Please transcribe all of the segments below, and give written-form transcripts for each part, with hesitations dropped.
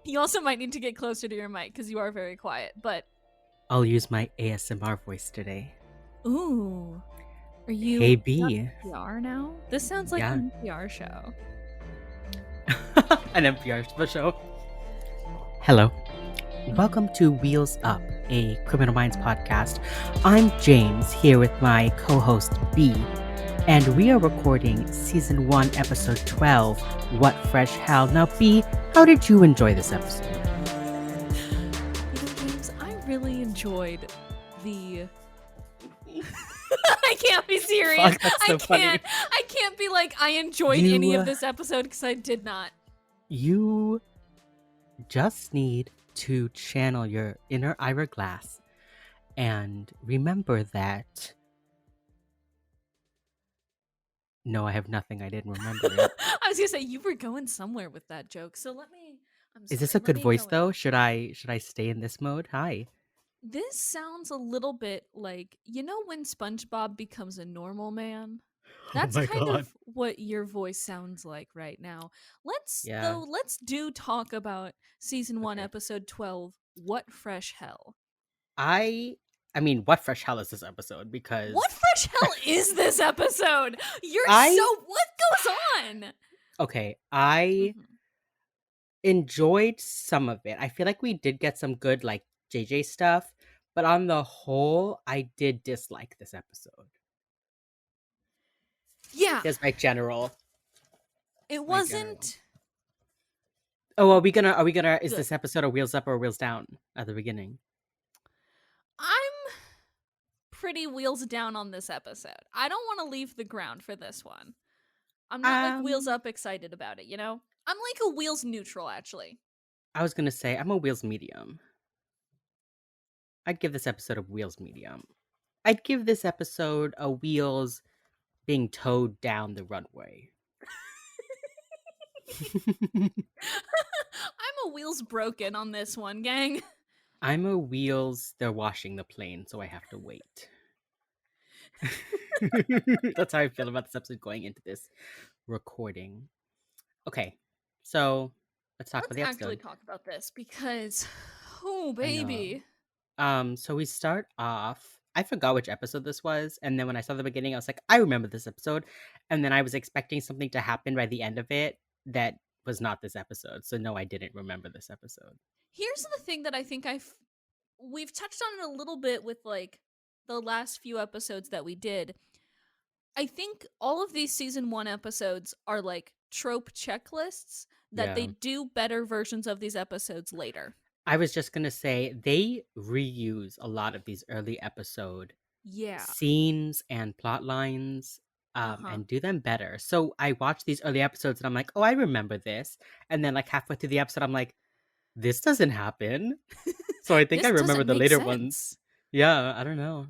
You also might need to get closer to your mic because you are very quiet. But I'll use my ASMR voice today. ooh, are Hey you B. NPR now? This sounds like Yeah. an NPR show. An NPR show. Hello. Welcome to Wheels Up, a Criminal Minds podcast. I'm James here with my co host B, and we are recording season 1, episode 12 What Fresh Hell. Now, B, how did you enjoy this episode? James, I really enjoyed the. I can't be serious. Fuck, that's so funny. I can't be like I enjoyed any of this episode because I did not. You just need to channel your inner Ira Glass and remember that. No, I have nothing. I didn't remember it. I was gonna say you were going somewhere with that joke, so let me. I'm Is sorry. this a Let good me voice go though? in. Should I stay in this mode? Hi. This sounds a little bit like when SpongeBob becomes a normal man. Oh That's my kind god. of what your voice sounds like right now. Yeah. Let's do talk about season 1 Okay. episode 12, What Fresh Hell. I I mean, what fresh hell is this episode? What Because fresh hell is this episode? I What goes on? okay, I Mhm. enjoyed some of it. I feel like we did get some good like JJ stuff, but on the whole, I did dislike this episode. Yeah, Just it my general. wasn't Oh, are we gonna is good. this episode a wheels up or wheels down at the beginning? I'm pretty wheels down on this episode. I don't want to leave the ground for this one. I'm not like wheels Um up excited about it, I'm like a wheels neutral actually. I was gonna say I'm a wheels medium. I'd give this episode a wheels medium. I'd give this episode a wheels being towed down the runway. I'm a wheels broken on this one, gang. I'm a wheels, they're washing the plane, so I have to wait. That's how I feel about this episode going into this recording. Okay, so let's talk about Let's the actually episode. talk about this because oh I know. baby. So we start off. I forgot which episode this was, and then when I saw the beginning, I was like, I remember this episode, and then I was expecting something to happen by the end of it that was not this episode. So no, I didn't remember this episode. Here's the thing that I think we've touched on it a little bit with like the last few episodes that we did. I think all of these season 1 episodes are like trope checklists that they Yeah. do better versions of these episodes later. I was just gonna say they reuse a lot of these early episode Yeah. scenes and plot lines, Uh-huh. and do them better. So I watched these early episodes and I'm like, oh, I remember this. And then like halfway through the episode, I'm like, this doesn't happen. So I think I This remember doesn't the make later ones. sense. Yeah, I don't know.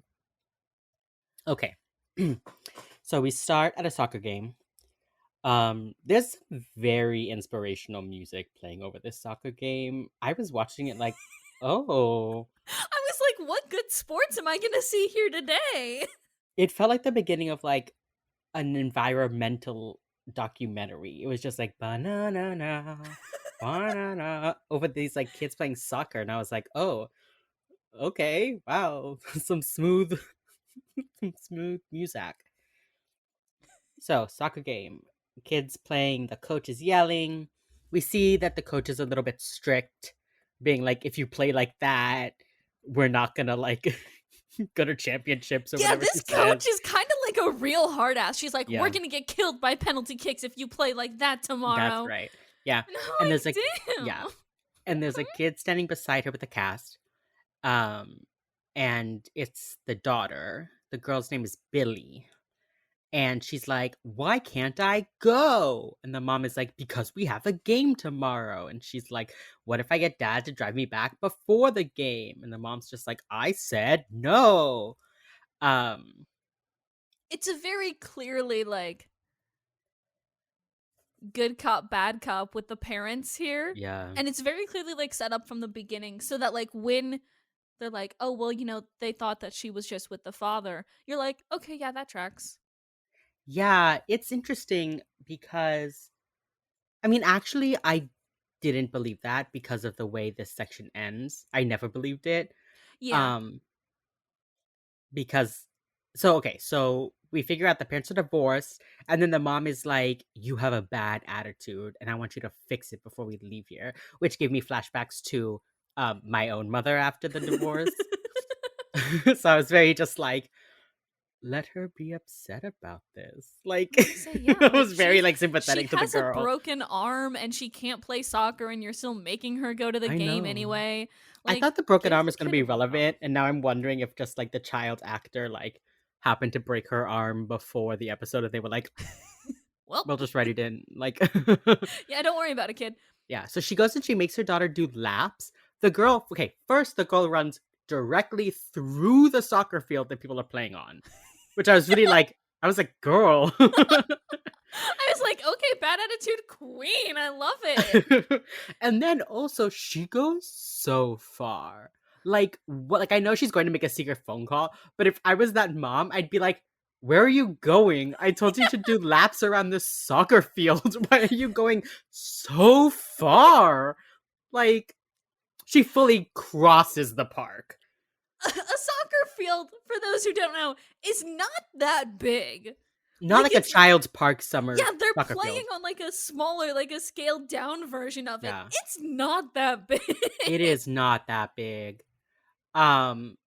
Okay. So we start at a soccer game. There's very inspirational music playing over this soccer game. I was watching it like, oh, I was like, what good sports am I going to see here today? it felt like the beginning of like an environmental documentary. It was just like banana, banana over these like kids playing soccer, and I was like, oh, okay, wow, some smooth, smooth music. So soccer game, kids playing. The coach is yelling. We see that the coach is a little bit strict, being like, if you play like that, we're not gonna like go to championships or Yeah, whatever she this says. coach is kind of like a real hard ass. She's like, we're Yeah. going to get killed by penalty kicks if you play like that That's tomorrow. right. Yeah. And I'm And there's like, like yeah. damn. And there's a kid standing beside her with a cast. Um and it's the daughter. The girl's name is Billy. And she's like, "Why can't I go?" And the mom is like, "Because we have a game tomorrow." And she's like, "What if I get dad to drive me back before the game?" And the mom's just like, "I said no." Um It's a very clearly like good cop, bad cop with the parents here. yeah. And it's very clearly like set up from the beginning so that like when they're like, oh, well, they thought that she was just with the father, you're like, okay, yeah, that tracks. Yeah, it's interesting because I mean, actually, I didn't believe that because of the way this section ends. I never believed it. Yeah. Um, because so we figure out the parents are divorced, and then the mom is like, "You have a bad attitude, and I want you to fix it before we leave here," which gave me flashbacks to my own mother after the divorce. So I was very just like, let her be upset about this. Like, I was gonna say, yeah, I like was very like she sympathetic to the has a girl. broken arm and she can't play soccer and you're still making her go to the I game know. anyway. I Like, thought the broken give arm the was gonna kid a be broken arm. relevant, and now I'm wondering if just like the child actor like happened to break her arm before the episode, and they were like, Well, "We'll just write it in." Like, yeah, don't worry about it, kid. yeah. So she goes and she makes her daughter do laps. The girl, okay, first the girl runs directly through the soccer field that people are playing on, which I was really like, I was like, girl. I was like, okay, bad attitude queen. I love it. And then also she goes so far. Like what, like I know she's going to make a secret phone call, but if I was that mom, I'd be like, "Where are you going? I told you to do laps around this soccer field. Why are you going so far?" Like she fully crosses the park. A soccer field, for those who don't know, is not that big. Not Like like a it's child's park summer yeah, they're soccer playing field. on like a smaller, like a scaled down version of it. Yeah. It's not that big. It is not that big. Um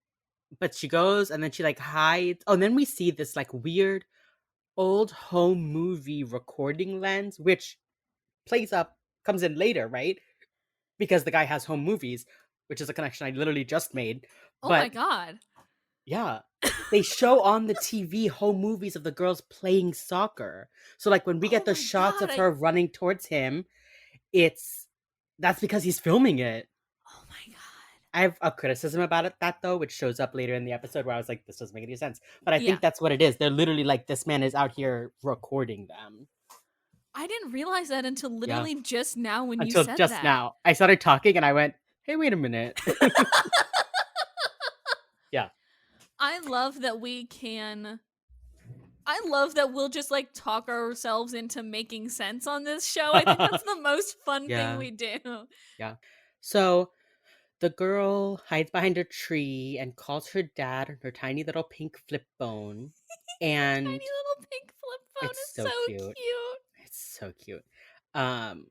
But she goes and then she like hides. Oh, and then we see this like weird old home movie recording lens, which plays up, comes in later, right? Because the guy has home movies, which is a connection I literally just made. Oh my But god. yeah, they show on the TV home movies of the girls playing soccer. So like when we Oh get the my shots god. of her running towards him, it's that's because he's filming it. Oh my god. I have a criticism about it that though, which shows up later in the episode where I was like, this doesn't make any sense. But I Yeah. think that's what it is. They're literally like, this man is out here recording them. I didn't realize that until Yeah. literally just now when you Until said just that. now. I started talking and I went, hey, wait a minute. Yeah. I love that we can I love that we'll just like talk ourselves into making sense on this show. I think that's the most fun thing Yeah. we do. Yeah. So the girl hides behind a tree and calls her dad her tiny little pink flip phone. Tiny And little pink flip phone it's is so so cute. cute. It's so cute. Um,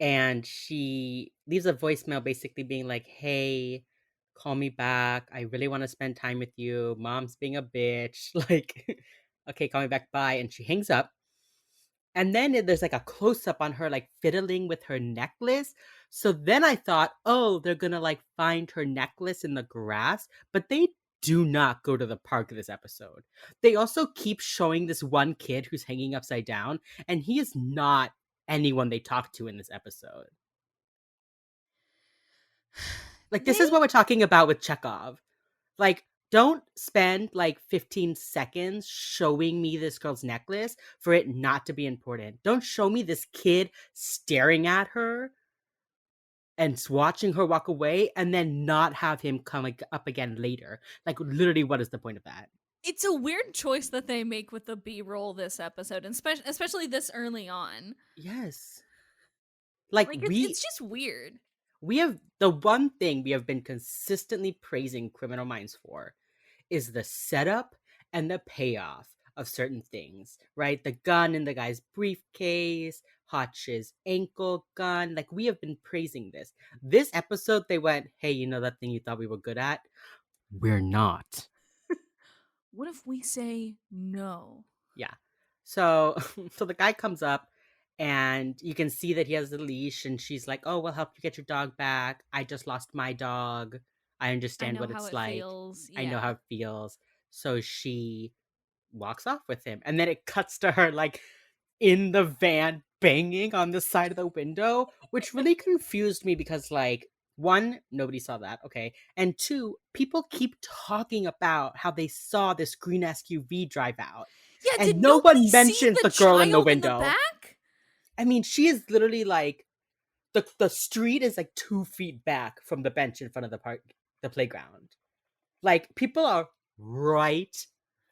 and she leaves a voicemail basically being like, "Hey, call me back. I really want to spend time with you. Mom's being a bitch." Like, okay, call me back. Bye. And she hangs up. And then there's like a close up on her like fiddling with her necklace. So then I thought, oh, they're gonna like find her necklace in the grass, but they do not go to the park this episode. They also keep showing this one kid who's hanging upside down, and he is not anyone they talk to in this episode. Like, this They is what we're talking about with Chekhov. Like, don't spend like 15 seconds showing me this girl's necklace for it not to be important. Don't show me this kid staring at her and watching her walk away and then not have him come up again later. Like, literally, what is the point of that? it's a weird choice that they make with the B-roll this episode, and especially this early on. Yes. Like, Like we it's just weird. we have the one thing we have been consistently praising Criminal Minds for is the setup and the payoff of certain things, right? The gun in the guy's briefcase, Hotch's ankle gun. Like, we have been praising this. This episode, they went, hey, you know that thing you thought we were good at? We're not. What if we say no? Yeah. So, so the guy comes up and you can see that he has the leash and she's like, oh, we'll help you get your dog back. I just lost my dog. I I understand know what how it's it like. feels. I know how Yeah. it feels. So she walks off with him. And then it cuts to her like in the van banging on the side of the window, which really confused me because like one, nobody saw that, okay. And two, people keep talking about how they saw this green SUV drive out. Yeah, did And no nobody one see mentions the the girl in the child in the window. back? I mean, she is literally like the street is like 2 feet back from the bench in front of the playground. Like people are right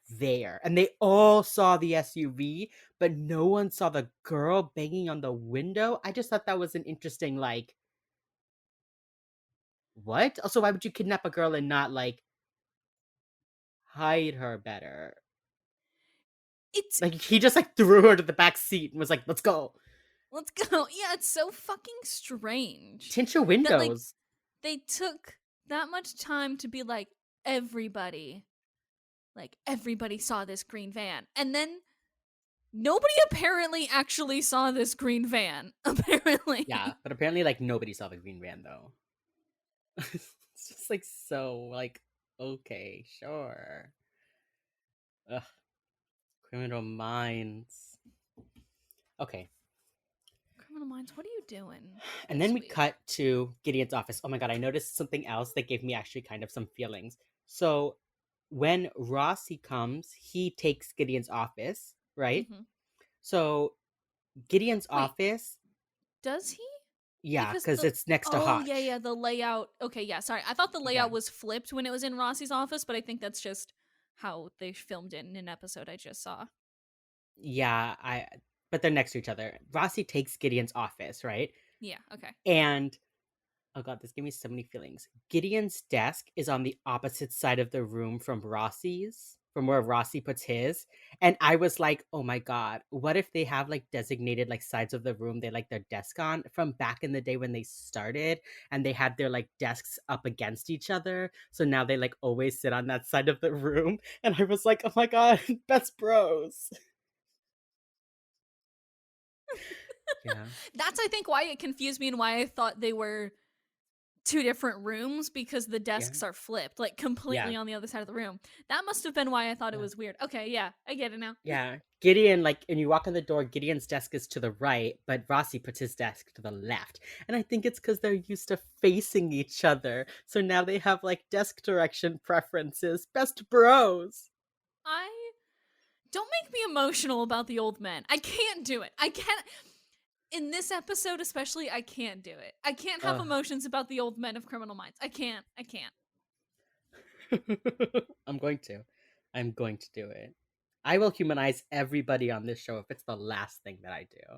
there. And they all saw the SUV, but no one saw the girl banging on the window. I just thought that was an interesting, like, what? Also, why would you kidnap a girl and not, like, hide her better? It's Like, he just, like, threw her to the back seat and was like, let's go. let's go. Yeah, it's so fucking strange Tint your that like windows. they took that much time to be like everybody, like everybody saw this green van, and then nobody apparently actually saw this green van. Yeah, Apparently, but apparently, like, nobody saw the green van, though. It's just, like, so, like, okay, sure. Ugh, Criminal Minds. Okay, Criminal Minds, what are you doing and then this we week? cut to Gideon's office. Oh my god, I noticed something else that gave me actually kind of some feelings. So when Rossi comes, he takes Gideon's office, right? Mm-hmm. So Gideon's Wait, office, does he? yeah, Because because the it's next to oh yeah, Hotch. yeah, the layout. Okay, yeah, sorry. I thought the Yeah. layout was flipped when it was in Rossi's office, but I think that's just how they filmed it in an episode I just saw. Yeah, but they're next to each other. Rossi takes Gideon's office, right? Yeah, okay. And oh god, this gave me so many feelings. Gideon's desk is on the opposite side of the room from Rossi's, from where Rossi puts his. And I was like, oh my god, what if they have like designated like sides of the room they like their desk on from back in the day when they started and they had their like desks up against each other. So now they like always sit on that side of the room. And I was like, oh my god, best bros. Yeah. That's I think why it confused me and why I thought they were two different rooms because the Yeah. desks are flipped, like Yeah. completely on the other side of the room. That must have been why I thought it Yeah. was weird. Okay, yeah, I get it now. Yeah. Gideon, like, and you walk in the door, Gideon's desk is to the right, but Rossi puts his desk to the left. And I think it's because they're used to facing each other. So now they have, like, desk direction preferences. Best bros. I don't make me emotional about the old men. I can't do it. I can't in this episode especially I can't do it. I can't have Ugh. emotions about the old men of Criminal Minds. I can't. I can't. I'm going to. I'm going to do it. I will humanize everybody on this show if it's the last thing that I do.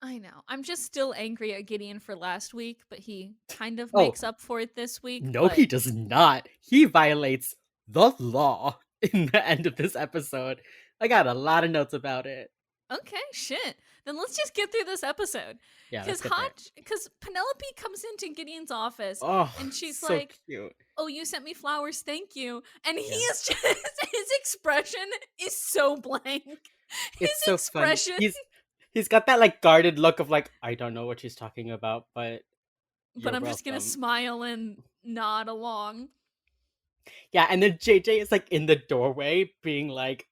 I know. I'm just still angry at Gideon for last week, but he kind of Oh, makes up for it this week, no, but he does not. He violates the law in the end of this episode. I got a lot of notes about it. okay, shit. Then let's just get through this episode. Yeah, let's Cuz get there. Penelope comes into Gideon's office Oh, and she's so like, cute. "Oh, you sent me flowers. Thank you." And he Yeah. is just his expression is so blank. It's His so funny. expression, He's got that like guarded look of like, I don't know what she's talking about, but but you're I'm just going to welcome. smile and nod along. Yeah, and then JJ is like in the doorway being like,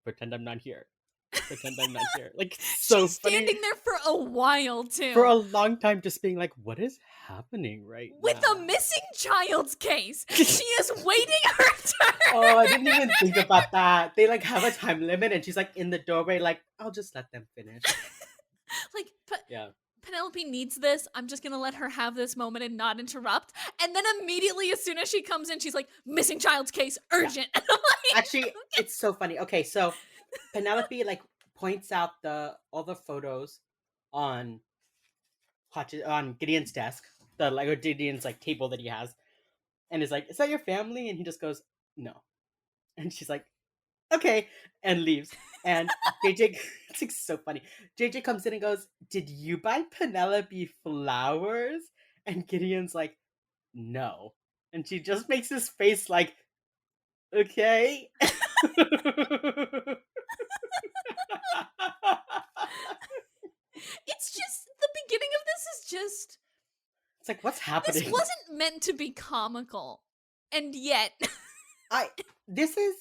pretend I'm not here. Pretend I'm not here. Like so She's funny. standing there for a while For too, a long time just being like, what is happening right with a now? missing child's case. She is waiting her Oh, I turn. didn't even think about that. They like have a time limit and she's like in the doorway, like, I'll just let them finish. Like Yeah. Penelope needs this. I'm just gonna let her have this moment and not interrupt. And then immediately, as soon as she comes in, she's like, "Missing child's case, Yeah. urgent." And I'm like, Actually, it's so funny. Okay, so Penelope like points out the all the photos on on Gideon's desk, the like or Gideon's like table that he has, and is like, "Is that your family?" And he just goes, "No," and she's like, "Okay," and leaves. And JJ, it's like so funny. JJ comes in and goes, "Did you buy Penelope flowers?" And Gideon's like, "No," and she just makes his face like, "Okay." it's just the beginning of this is just It's like, what's this happening? wasn't meant to be comical, and yet, I this is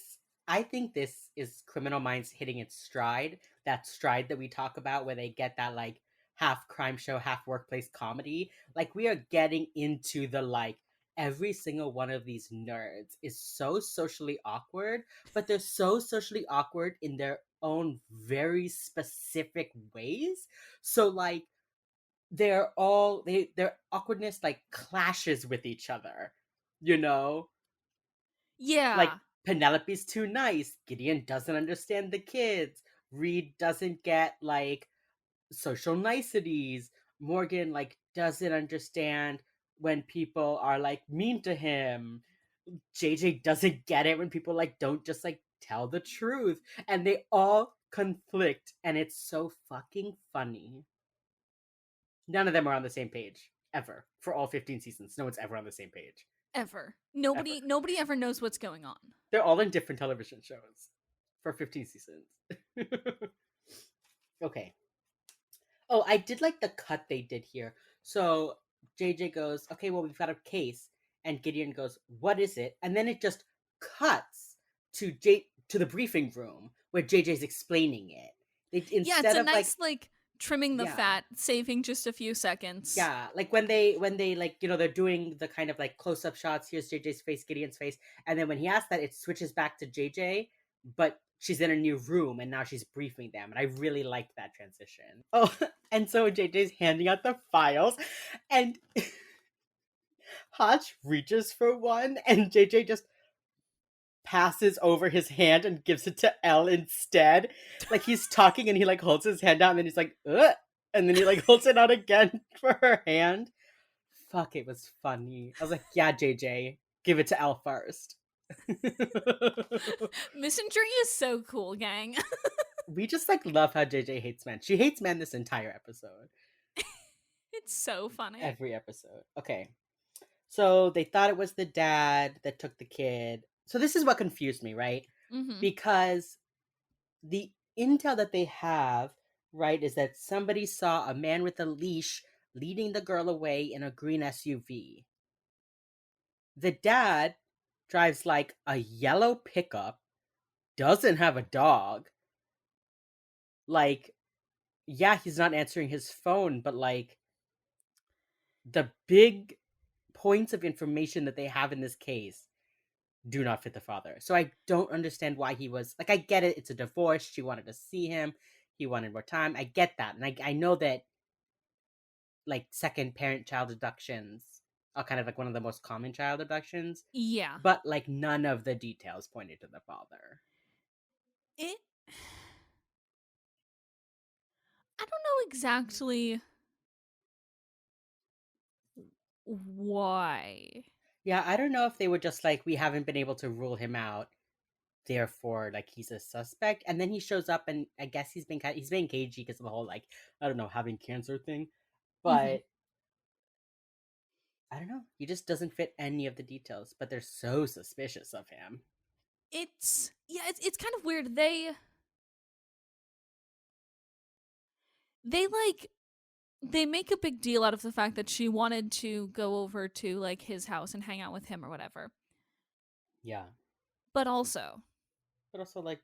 I think this is Criminal Minds hitting its stride. That stride that we talk about where they get that like half crime show, half workplace comedy. Like we are getting into the like every single one of these nerds is so socially awkward, but they're so socially awkward in their own very specific ways. So like their awkwardness like clashes with each other, you know? Like yeah, Penelope's too nice. Gideon doesn't understand the kids. Reed doesn't get like social niceties. Morgan like doesn't understand when people are like mean to him. JJ doesn't get it when people like don't just like tell the truth, and they all conflict, and it's so fucking funny. None of them are on the same page ever for all 15 seasons. No one's ever on the same page Ever. ever. Nobody ever knows what's going on. They're all in different television shows for 15 seasons. Okay. Oh, I did like the cut they did here. So JJ goes, "Okay, well, we've got a case." And Gideon goes, "What is it?" And then it just cuts to the briefing room where JJ's explaining it. They Yeah, it's instead a of like, nice like trimming the yeah. fat, saving just a few seconds. Yeah, like when they like, they're doing the kind of like close up shots. Here's JJ's face, Gideon's face, and then when he asks that, it switches back to JJ, but she's in a new room and now she's briefing them, and I really liked that transition. Oh, and so JJ's handing out the files, and Hotch reaches for one, and JJ just passes over his hand and gives it to Elle instead. Like he's talking and he like holds his hand out, and then he's like, ugh, and then he like holds it out again for her hand. Fuck, it was funny. I was like, yeah, JJ, give it to Elle first. Misandry is so cool, gang. We just like love how JJ hates men. She hates men this entire episode. It's so funny. Every episode. Okay. So they thought it was the dad that took the kid. So this is what confused me, right? Mm-hmm. Because the intel that they have, right, is that somebody saw a man with a leash leading the girl away in a green SUV. The dad drives like a yellow pickup, doesn't have a dog. Like, yeah, he's not answering his phone, but like the big points of information that they have in this case do not fit the father. So I don't understand why he was like, I get it, it's a divorce. She wanted to see him, he wanted more time. I get that. And I know that like second parent child abductions are kind of like one of the most common child abductions, Yeah. but like none of the details pointed to the father. It I don't know exactly why. Yeah, I don't know if they were just like, we haven't been able to rule him out, therefore like he's a suspect. And then he shows up, and I guess he's being cagey because of the whole like, I don't know, having cancer thing. Mm-hmm. But I don't know, he just doesn't fit any of the details, but they're so suspicious of him. It's kind of weird. They like they make a big deal out of the fact that she wanted to go over to like his house and hang out with him or whatever. Yeah. But also, But also like,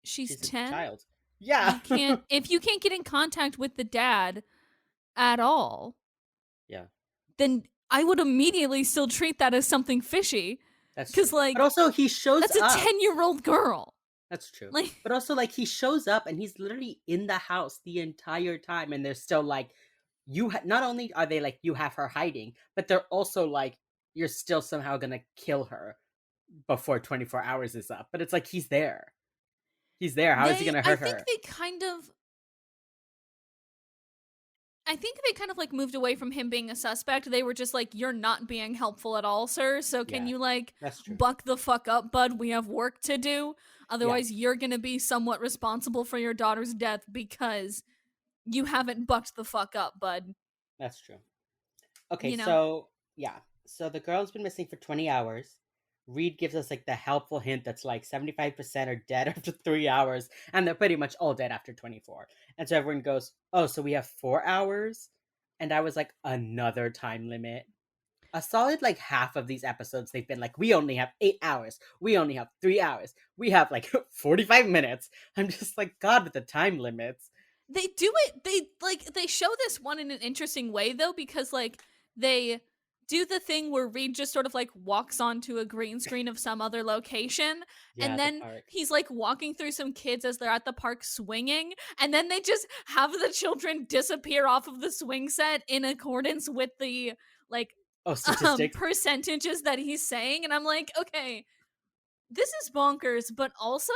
she's she's a 10. child. Yeah. You can't if you can't get in contact with the dad at all, Yeah, then I would immediately still treat that as something fishy that's cuz true. But like also he shows that's a up. 10-year-old girl. That's true. Like But also, like, he shows up and he's literally in the house the entire time, and they're still like, not only are they like, you have her hiding, but they're also like, you're still somehow gonna kill her before 24 hours is up. But it's like, he's there. He's there. How is he gonna I hurt think her? they kind of I think they kind of like moved away from him being a suspect. They were just like, you're not being helpful at all, sir. So can Yeah, you like that's true. buck the fuck up, bud? We have work to do. Yeah, Otherwise, you're going to be somewhat responsible for your daughter's death because you haven't bucked the fuck up, bud. that's true. Okay, You know? so yeah. So the girl's been missing for 20 hours. Reed gives us like the helpful hint that's like 75% are dead after 3 hours, and they're pretty much all dead after 24. And so everyone goes, oh, so we have 4 hours? And I was like, another time limit. A solid like half of these episodes, they've been like, we only have 8 hours. We only have 3 hours. We have like 45 minutes. I'm just like, God, with the time limits. They do it they show this one in an interesting way though because like they do the thing where Reed just sort of like walks onto a green screen of some other location Yeah, and the then park. he's like walking through some kids as they're at the park swinging and then they just have the children disappear off of the swing set in accordance with the like Oh, statistics. percentages that he's saying and I'm like okay this is bonkers, but also,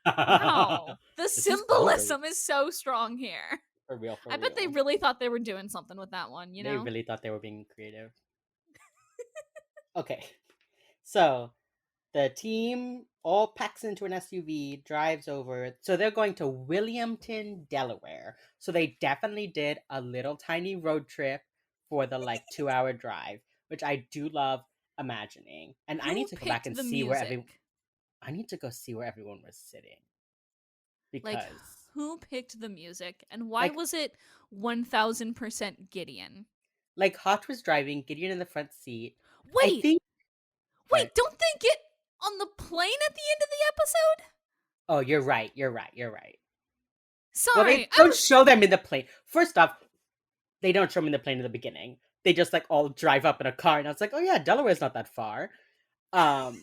wow, the This is bonkers. symbolism is so strong here. For real, for I bet they real. really thought they were doing something with that one, you They know? really thought they were being creative. Okay, so the team all packs into an SUV, drives over. So they're going to Williamton, Delaware. So they definitely did a little tiny road trip for the like 2 hour drive, which I do love imagining. And I need Who to go back picked and the see where every music? I need to go see where everyone was sitting Like, because who picked the music? And why like was it 1000% Gideon? like Hotch was driving, Gideon in the front seat. I Wait, think what? don't they get on the plane at the end of the episode? Oh, you're right. You're right. You're right. Well, Sorry, they I don't was. show them in the plane. First off, they don't show them in the plane in the beginning. They just like all drive up in a car, and I was like, oh yeah, Delaware's not that far. Um,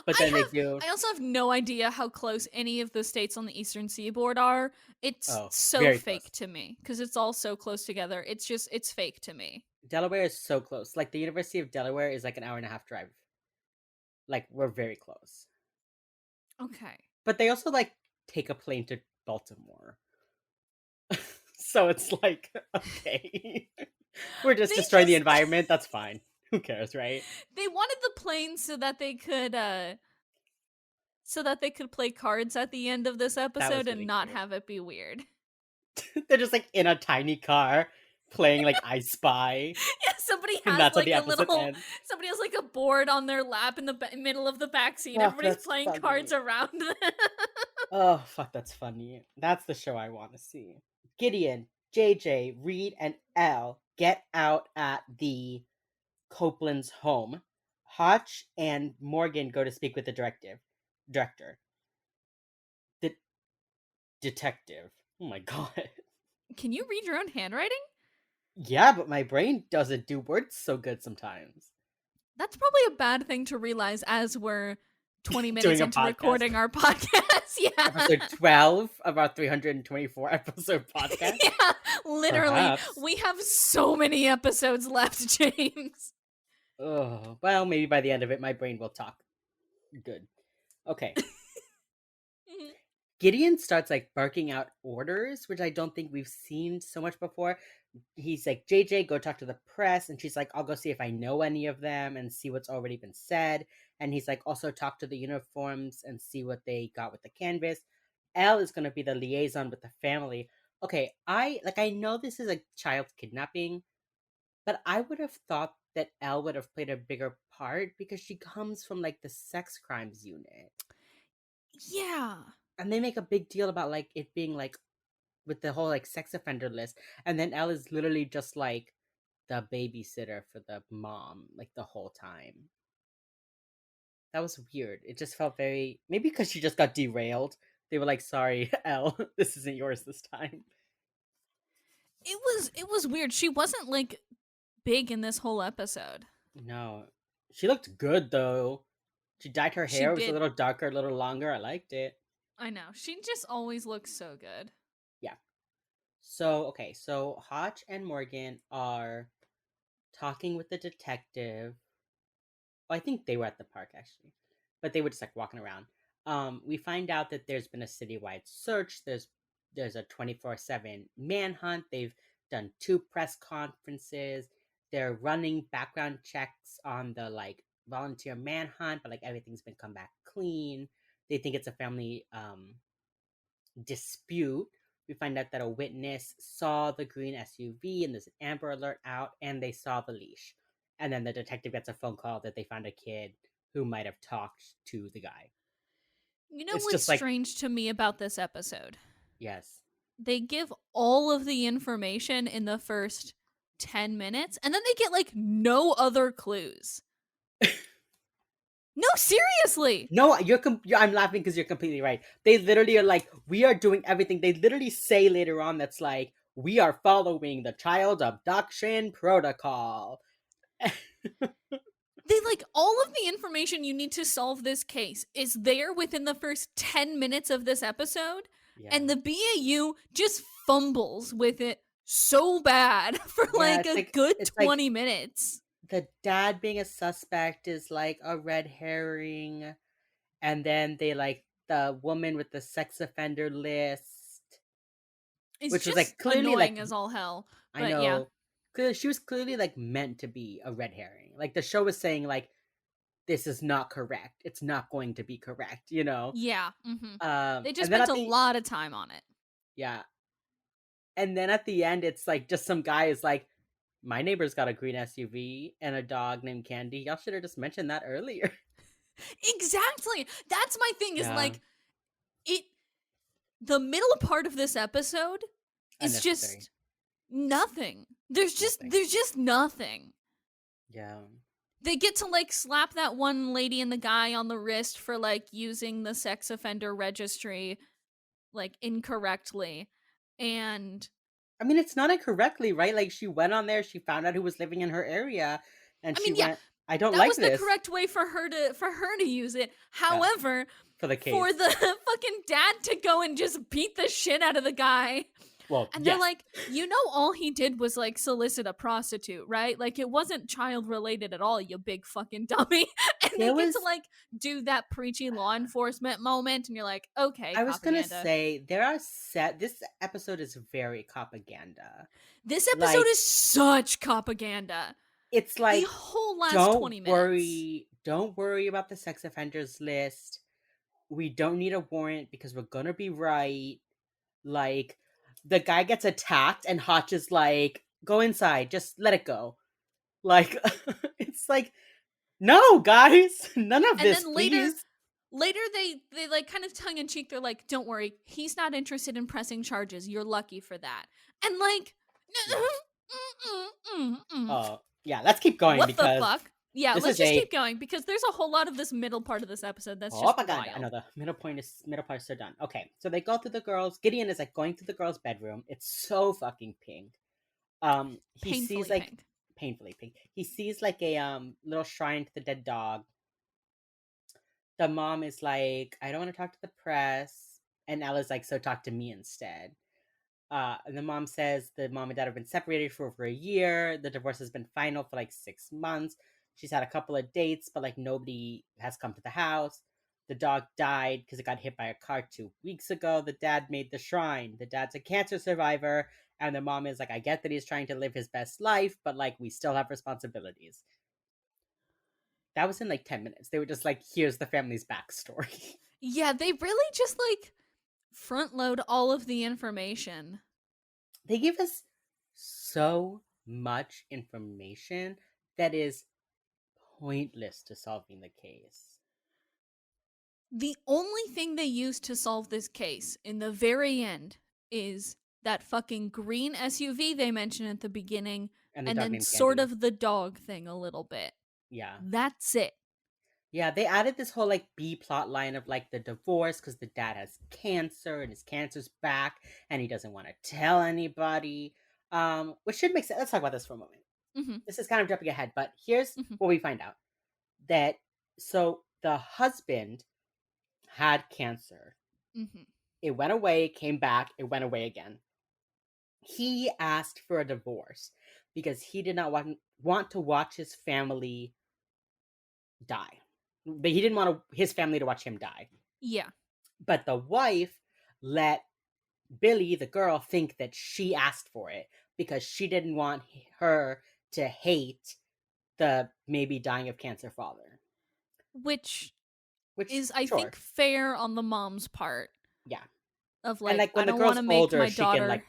but then they do. I also have no idea how close any of the states on the eastern seaboard are. It's Oh, so very close. fake to me because it's all so close together. It's fake to me. Delaware is so close. Like the University of Delaware is like an hour and a half drive. Like we're very close. Okay. But they also like take a plane to Baltimore. So it's like, okay. We're just They destroying the just environment. That's fine. Who cares, right? they wanted the plane so that they could play cards at the end of this That episode was and really not cute. have it be weird. They're just like in a tiny car playing like I Spy, Yeah, somebody and has that's how like the a episode little ends. somebody has like a board on their lap in the middle of the back seat. Fuck, Everybody's that's playing cards funny. around them. Oh, fuck, that's funny. That's the show I want to see. Gideon, JJ, Reed, and Elle get out at the Copeland's home. Hotch and Morgan go to speak with the director. The detective. Oh my god. Can you read your own handwriting? Yeah, but my brain doesn't do words so good sometimes. That's probably a bad thing to realize as we're 20 minutes Doing a into podcast. recording our podcast. Yeah. Episode 12 of our 324 episode podcast. Yeah, literally. Perhaps. We have so many episodes left, James. Oh, well, maybe by the end of it, my brain will talk. Good. Okay. Gideon starts like barking out orders, which I don't think we've seen so much before. He's like, JJ, go talk to the press. And she's like, I'll go see if I know any of them and see what's already been said. And he's like, also talk to the uniforms and see what they got with the canvas. Elle is going to be the liaison with the family. Okay, I know this is a child kidnapping, but I would have thought that Elle would have played a bigger part because she comes from like the sex crimes unit. Yeah. And they make a big deal about like it being like with the whole like sex offender list, and then Elle is literally just like the babysitter for the mom like the whole time. That was weird. It just felt very maybe because she just got derailed. They were like, "Sorry, Elle, this isn't yours this time." It was weird. She wasn't like big in this whole episode. No, she looked good though. She dyed her She hair. It was a did. little darker, a little longer. I liked it. I know. She just always looks so good. Yeah. So okay, so Hotch and Morgan are talking with the detective. I think they were at the park actually, but they were just like walking around. We find out that there's been a citywide search. There's a 24/7 manhunt. They've done two press conferences. They're running background checks on the like volunteer manhunt, but like everything's been come back clean. They think it's a family dispute. We find out that a witness saw the green SUV and there's an Amber Alert out, and they saw the leash. And then the detective gets a phone call that they found a kid who might have talked to the guy. You know It's what's just like, strange to me about this episode? yes. They give all of the information in the first 10 minutes and then they get like no other clues. No, seriously. No, I'm laughing because you're completely right. They literally are like, we are doing everything. They literally say later on that's like, we are following the child abduction protocol. They like all of the information you need to solve this case is there within the first 10 minutes of this episode, Yeah. and the BAU just fumbles with it so bad for Yeah, like it's a like good it's like 20 minutes. the dad being a suspect is like a red herring, And then they like the woman with the sex offender list, It's which was just like clearly like annoying as all hell. I But yeah. know, clearly she was clearly like meant to be a red herring. Like the show was saying like this is not correct. It's not going to be correct, you know. Yeah. Mhm. They just And then spent at a the lot of time on it. yeah, and then at the end it's like just some guy is like, my neighbor's got a green SUV and a dog named Candy. Y'all should have just mentioned that earlier. Exactly. That's my thing is Yeah, like it the middle part of this episode is unnecessary. just nothing. Nothing. There's just nothing. Yeah. They get to like slap that one lady and the guy on the wrist for like using the sex offender registry like incorrectly. And I mean, it's not incorrectly, right? Like she went on there, she found out who was living in her area, and I she mean, yeah, went, I don't that like was the this. correct way for her to use it. Yeah, However, for the for case. the fucking dad to go and just beat the shit out of the guy. Well, And they're yes. like, you know, all he did was like solicit a prostitute, right? Like it wasn't child related at all, you big fucking dummy. And they There get to was like do that preachy law enforcement moment, and you're like, okay, I was gonna propaganda. say there are set this episode is very propaganda. This episode Like is such propaganda. it's The like whole last 20 minutes. don't worry about the sex offenders list. We don't need a warrant because we're gonna be right. Like the guy gets attacked and Hotch is like, go inside, just let it go. Like it's like, no, guys, none of And this, then later please. later they like kind of tongue in cheek, they're like, don't worry, he's not interested in pressing charges, you're lucky for that. And like Yeah. mm. Yeah, let's keep going What the because fuck? Yeah, this let's is just a keep going because there's a whole lot of this middle part of this episode that's just propaganda. I know wild. the middle parts are done. Okay, so they go through the girls. Gideon is like going through the girls' bedroom. It's so fucking pink. He sees Painfully like pink. painfully pink. He sees like a little shrine to the dead dog. The mom is like, I don't want to talk to the press, and Ella's like, so talk to me instead. And the mom says the mom and dad have been separated for over a year. The divorce has been final for like 6 months. She's had a couple of dates, but like nobody has come to the house. The dog died because it got hit by a car 2 weeks ago. The dad made the shrine. The dad's a cancer survivor. And the mom is like, I get that he's trying to live his best life, but like we still have responsibilities. That was in like 10 minutes. They were just like, here's the family's backstory. Yeah, they really just like front load all of the information. They give us so much information that is pointless to solving the case. The only thing they use to solve this case in the very end is that fucking green SUV they mentioned at the beginning, And the and dog then named sort Candy. of the dog thing a little bit. Yeah. That's it. Yeah, they added this whole like B plot line of like the divorce because the dad has cancer and his cancer's back and he doesn't want to tell anybody. Which should make sense. Let's talk about this for a moment. Mm-hmm. This is kind of jumping ahead, but here's Mm-hmm. what we find out. That so the husband had cancer. Mm-hmm. It went away, came back, it went away again. He asked for a divorce because he did not want to watch his family die. But he didn't want his family to watch him die. Yeah. But the wife let Billy, the girl, think that she asked for it because she didn't want her to hate the maybe dying of cancer father. Which Which, is, I sure, think, fair on the mom's part yeah. of And like, like I when the don't want girl's to make older, my she can daughter. like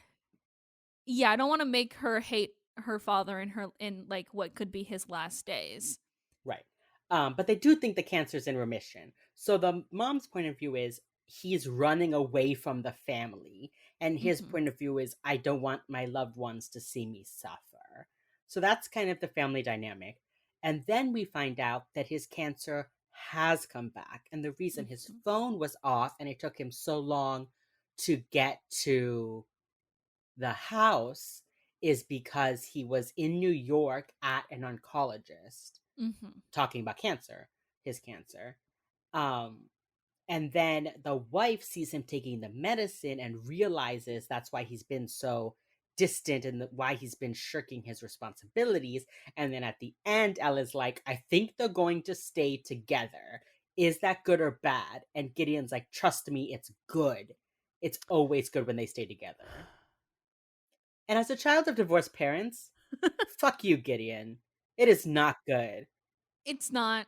Yeah, I don't want to make her hate her father in like what could be his last days. right. But they do think the cancer's in remission. So the mom's point of view is he's running away from the family. And his Mm-hmm. point of view is I don't want my loved ones to see me suffer. So that's kind of the family dynamic. And then we find out that his cancer has come back. And the reason his Mm-hmm. phone was off and it took him so long to get to the house is because he was in New York at an oncologist Mm-hmm. talking about cancer, his cancer. Um, and then the wife sees him taking the medicine and realizes that's why he's been so distant and why he's been shirking his responsibilities. And then at the end, Ella's like, I think they're going to stay together. is that good or bad? And Gideon's like, trust me, it's good. It's always good when they stay together. And as a child of divorced parents, fuck you, Gideon. It is not good. It's not.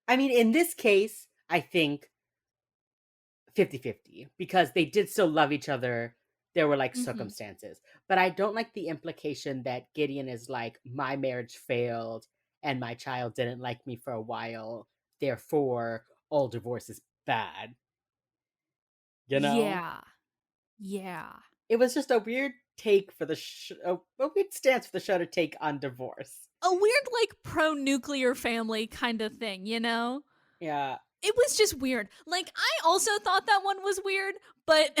I mean, in this case, I think 50-50 because they did still love each other. There were like Mhm. circumstances. But I don't like the implication that Gideon is like, my marriage failed and my child didn't like me for a while. Therefore, all divorce is bad. You know? Yeah. Yeah. It was just a weird take for the a weird stance for the show to take on divorce. A weird, like, pro-nuclear family kind of thing, you know? Yeah. It was just weird. Like, I also thought that one was weird, but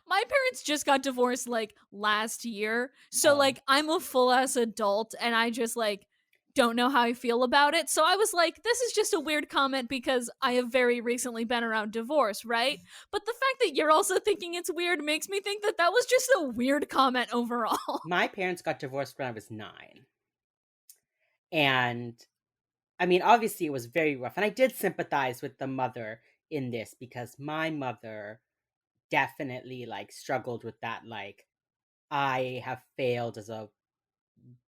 my parents just got divorced like last year. So Oh. like I'm a full ass adult and I just like don't know how I feel about it. So I was like, this is just a weird comment because I have very recently been around divorce, right? But the fact that you're also thinking it's weird makes me think that that was just a weird comment overall. My parents got divorced when I was 9. And I mean, obviously, it was very rough. And I did sympathize with the mother in this because my mother definitely like struggled with that. Like, I have failed as a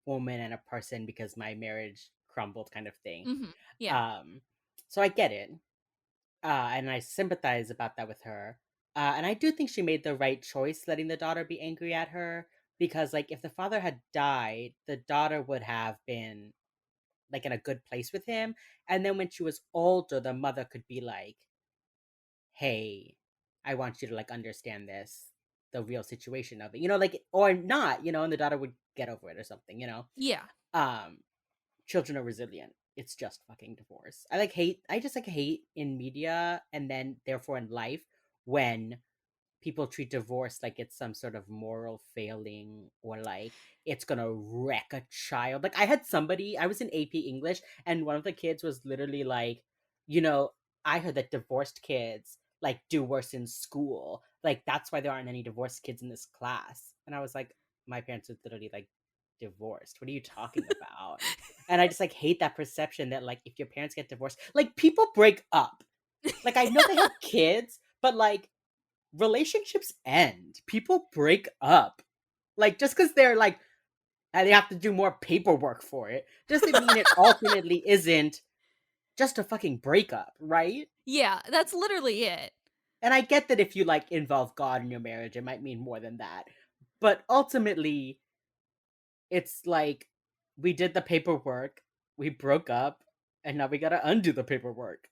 woman and a person because my marriage crumbled, kind of thing. Yeah. Um, so I get it. And I sympathize about that with her. And I do think she made the right choice letting the daughter be angry at her because, like, if the father had died, the daughter would have been like in a good place with him. And then when she was older, the mother could be like, hey, I want you to like understand this, the real situation of it, like, or not, and the daughter would get over it or something, Yeah. Um, children are resilient. It's just fucking divorce. I just like hate in media and then therefore in life when people treat divorce like it's some sort of moral failing or like it's gonna wreck a child. Like I was in AP English and one of the kids was literally like, you know, I heard that divorced kids like do worse in school. Like that's why there aren't any divorced kids in this class. And I was like, my parents are literally like divorced. What are you talking about? And I just like hate that perception that like if your parents get divorced, like people break up. Like I know they have kids, but like relationships end. People break up. Like just because they're like they have to do more paperwork for it doesn't mean it ultimately isn't just a fucking breakup, right? Yeah, that's literally it. And I get that if you like involve God in your marriage, it might mean more than that. But ultimately, it's like we did the paperwork, we broke up, and now we gotta undo the paperwork.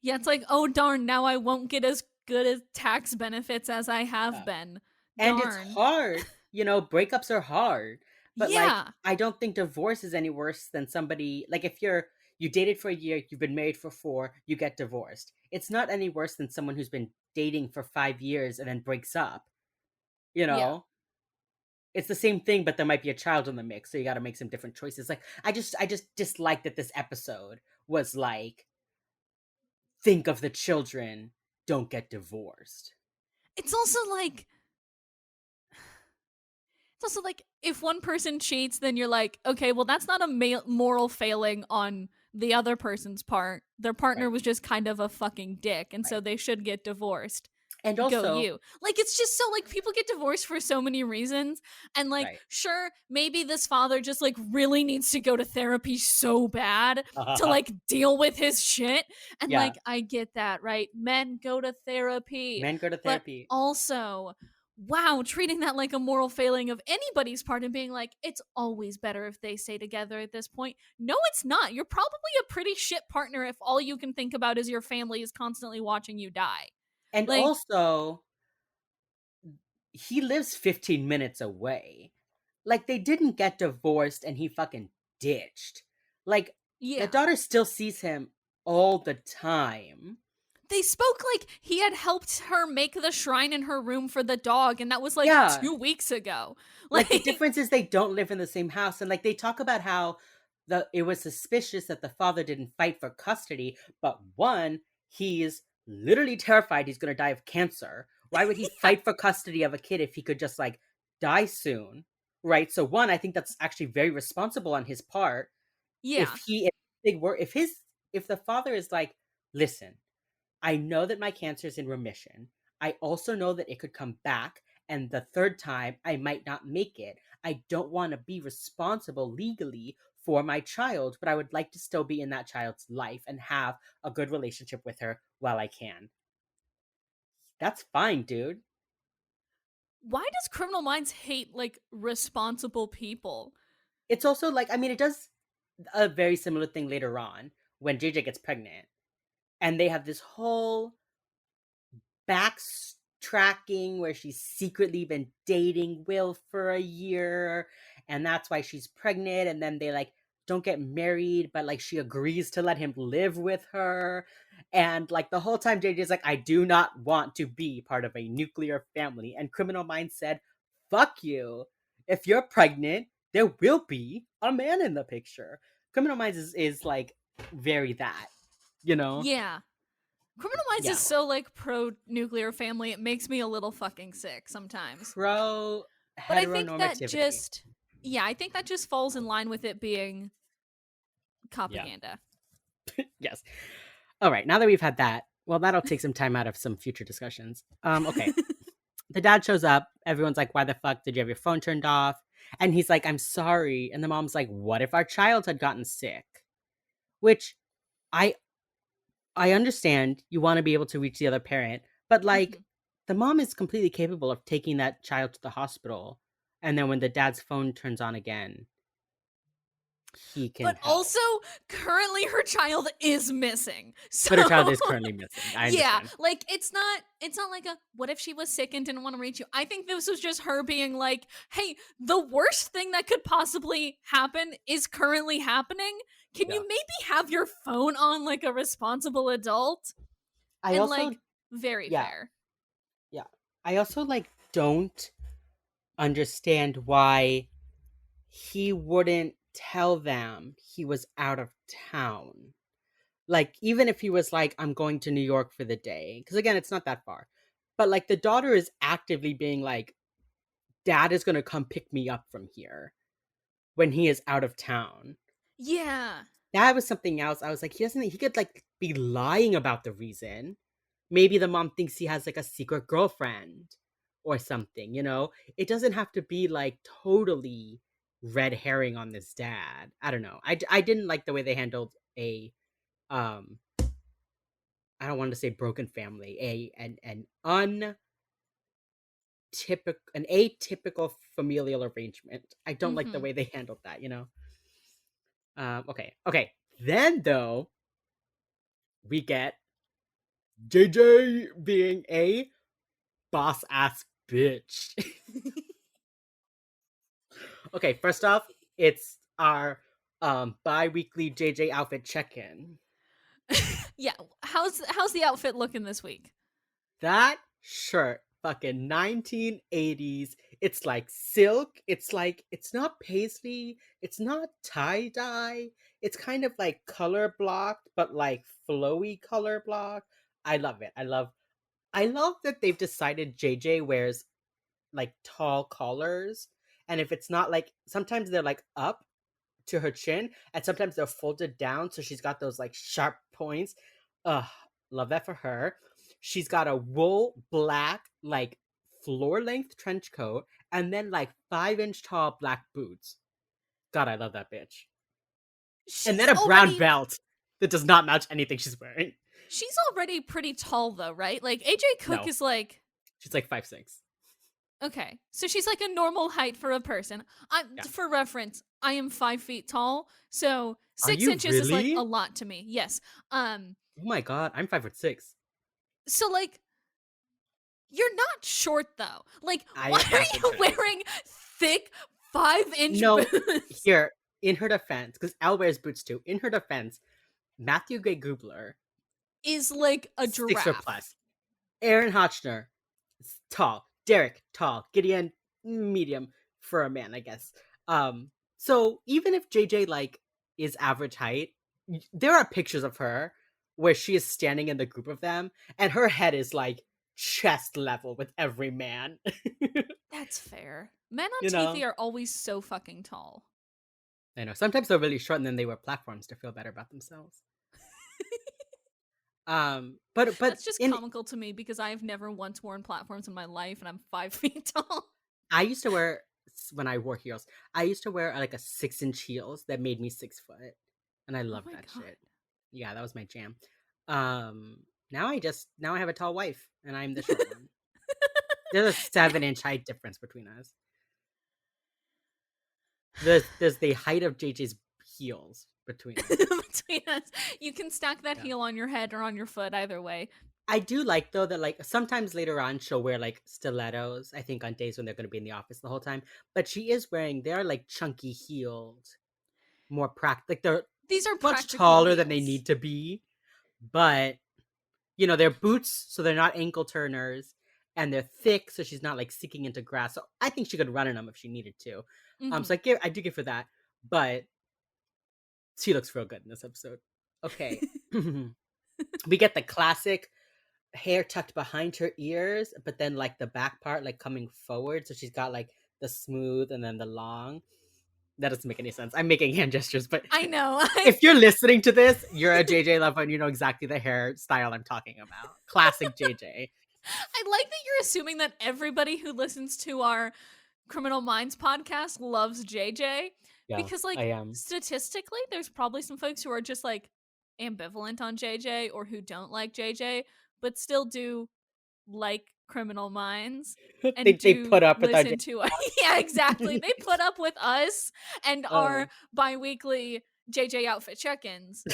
Yeah, it's like, oh darn, now I won't get as good as tax benefits as I have Uh, been. And it's Darn. hard. Breakups are hard. But like Yeah. I don't think divorce is any worse than somebody like if you dated for a year, you've been married for 4, you get divorced. It's not any worse than someone who's been dating for 5 years and then breaks up, you Yeah. know? It's the same thing, but there might be a child in the mix, so you got to make some different choices. Like I just dislike that this episode was like think of the children, don't get divorced. It's also like if one person cheats, then you're like, okay, well that's not a moral failing on the other person's part. Their partner Right. was just kind of a fucking dick, and so Right. they should get divorced. And Go also, you. Like it's just so like people get divorced for so many reasons and like right. sure maybe this father just like really needs to go to therapy so bad to like deal with his shit and Yeah. like I get that, right? Men go to therapy. Men go to But therapy. also wow, treating that like a moral failing of anybody's part and being like it's always better if they stay together at this point. No, it's not. You're probably a pretty shit partner if all you can think about is your family is constantly watching you die. And Like, also, he lives 15 minutes away. Like, they didn't get divorced and he fucking ditched. Like, the yeah. daughter still sees him all the time. They spoke like he had helped her make the shrine in her room for the dog, and that was like Yeah. 2 weeks ago. Like, the Like, difference is they don't live in the same house. And, like, they talk about how it was suspicious that the father didn't fight for custody, but one, he's literally terrified he's going to die of cancer. Why would he yeah, fight for custody of a kid if he could just like die soon? Right? So one, I think that's actually very responsible on his part. yeah, If he if big wor if his if the father is like, listen, I know that my cancer is in remission. I also know that it could come back, and the third time I might not make it. I don't want to be responsible legally for my child, but I would like to still be in that child's life and have a good relationship with her while I can. That's fine, dude. Why does Criminal Minds hate like responsible people? It's also like, I mean, it does a very similar thing later on when JJ gets pregnant, and they have this whole backtracking where she's secretly been dating Will for a year, and that's why she's pregnant, and then they like don't get married, but like she agrees to let him live with her. And like the whole time JJ's like, I do not want to be part of a nuclear family. And Criminal Minds said, fuck you. If you're pregnant, there will be a man in the picture. Criminal Minds is like very that, you know? Yeah. Criminal Minds is Yeah. so like pro nuclear family, it makes me a little fucking sick sometimes. Pro But I think that heteronormativity. just, yeah, I think that just falls in line with it being Yeah. propaganda. Yes. All right. Now that we've had that, well, that'll take some time out of some future discussions. Okay. The dad shows up. Everyone's like, "Why the fuck did you have your phone turned off?" And he's like, "I'm sorry." And the mom's like, "What if our child had gotten sick?" Which I I understand you want to be able to reach the other parent, but like Mhm. the mom is completely capable of taking that child to the hospital, and then when the dad's phone turns on again, he can But help. also, currently her child is missing. But her child So, is currently missing. I yeah, understand. like it's not like a what if she was sick and didn't want to reach you. I think this was just her being like, "Hey, the worst thing that could possibly happen is currently happening. Can Yeah. you maybe have your phone on like a responsible adult?" I And also like very yeah, fair. yeah. I also like don't understand why he wouldn't tell them he was out of town. Like even if he was like I'm going to New York for the day, cuz again it's not that far. But like the daughter is actively being like dad is going to come pick me up from here when he is out of town. Yeah. That was something else. I was like he could like be lying about the reason. Maybe the mom thinks he has like a secret girlfriend or something, you know? It doesn't have to be like totally red herring on this dad. I don't know. I didn't like the way they handled a um I don't want to say broken family, an atypical familial arrangement. I don't like the Mhm. way they handled that, you know. Okay. Then though, we get JJ being a boss ass bitch. Okay, first off, it's our bi-weekly JJ outfit check-in. Yeah. How's the outfit looking this week? That shirt, fucking 1980s. It's like silk. It's like it's not paisley. It's not tie-dye. It's kind of like color blocked, but like flowy color block. I love it. I love that they've decided JJ wears like tall collars. And if it's not like sometimes they're like up to her chin, and sometimes they're folded down, so she's got those like sharp points. Ugh, love that for her. She's got a wool black like floor length trench coat, and then like 5 inch tall black boots. God, I love that bitch. And She's then a brown already belt that does not match anything she's wearing. she's already pretty tall though, right? Like AJ Cook No, is like she's like 5'6". okay, so she's like a normal height for a person. Yeah. For reference, I am 5 feet tall, so Are six you inches is like a really? lot to me. Yes. Um. Oh my god, I'm 5'6". So like, you're not short though. Like, I why am are you average height. wearing thick 5 inch No, boots? here, in her defense, because Elle wears boots too. In her defense, Matthew Gray Gubler, Is like a 6 foot giraffe. plus. Aaron Hotchner, tall. Derek, tall. Gideon, medium for a man, I guess. So even if JJ like is average height, there are pictures of her where she is standing in the group of them, and her head is like chest level with every man. That's fair. Men on you TV know, are always so fucking tall. I know. Sometimes they're really short, and then they wear platforms to feel better about themselves. But That's just in comical to me because I've never once worn platforms in my life and I'm 5 feet tall. I used to wear when I wore heels. I used to wear like a 6-inch heels that made me 6 foot, and I Oh loved my that god. shit. Yeah, that was my jam. Um, now I have a tall wife, and I'm the short one. There's a 7-inch height difference between us. There's the height of JJ's heels between us. Between us, you can stack that Yeah. heel on your head or on your foot, either way. I do like though that like sometimes later on she'll wear like stilettos. I think on days when they're going to be in the office the whole time. But she is wearing they're like chunky heels, more like they're These are much practical taller than they heels. need to be. But they're boots, so they're not ankle turners, and they're thick, so she's not like seeking into grass. So I think she could run in them if she needed to. So Hmm. I do give her that, but she looks real good in this episode. Okay, we get the classic hair tucked behind her ears, but then like the back part like coming forward. So she's got like the smooth and then the long. That doesn't make any sense. I'm making hand gestures, but I know. I if you're listening to this, you're a JJ lover and you know exactly the hairstyle I'm talking about. Classic JJ. I like that you're assuming that everybody who listens to our Criminal Minds podcast loves JJ Yeah, because I like am. statistically there's probably some folks who are just like ambivalent on JJ or who don't like JJ but still do like Criminal Minds they and they put do up with our listen to us. Yeah, exactly. They put up with us and uh, our bi-weekly JJ outfit check-ins.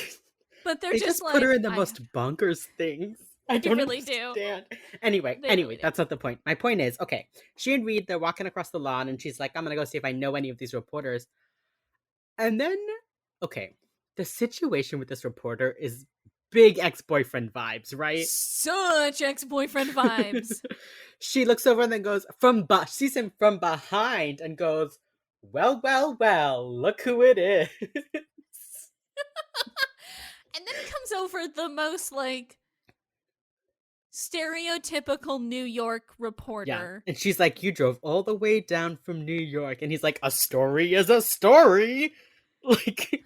But they're they just just put her like in the most bonkers things. I they don't really do. understand. Anyway, They really anyway, do. that's not the point. My point is, okay, she and Reed, they're walking across the lawn, and she's like, "I'm gonna go see if I know any of these reporters." And then, okay, the situation with this reporter is big ex-boyfriend vibes, right? Such ex-boyfriend vibes. She looks over and then goes sees him from behind and goes, "Well, well, well, look who it is." And then he comes over the most like stereotypical New York Yeah. reporter. And she's like, "You drove all the way down from New York." And he's like, "A story is a story." Like,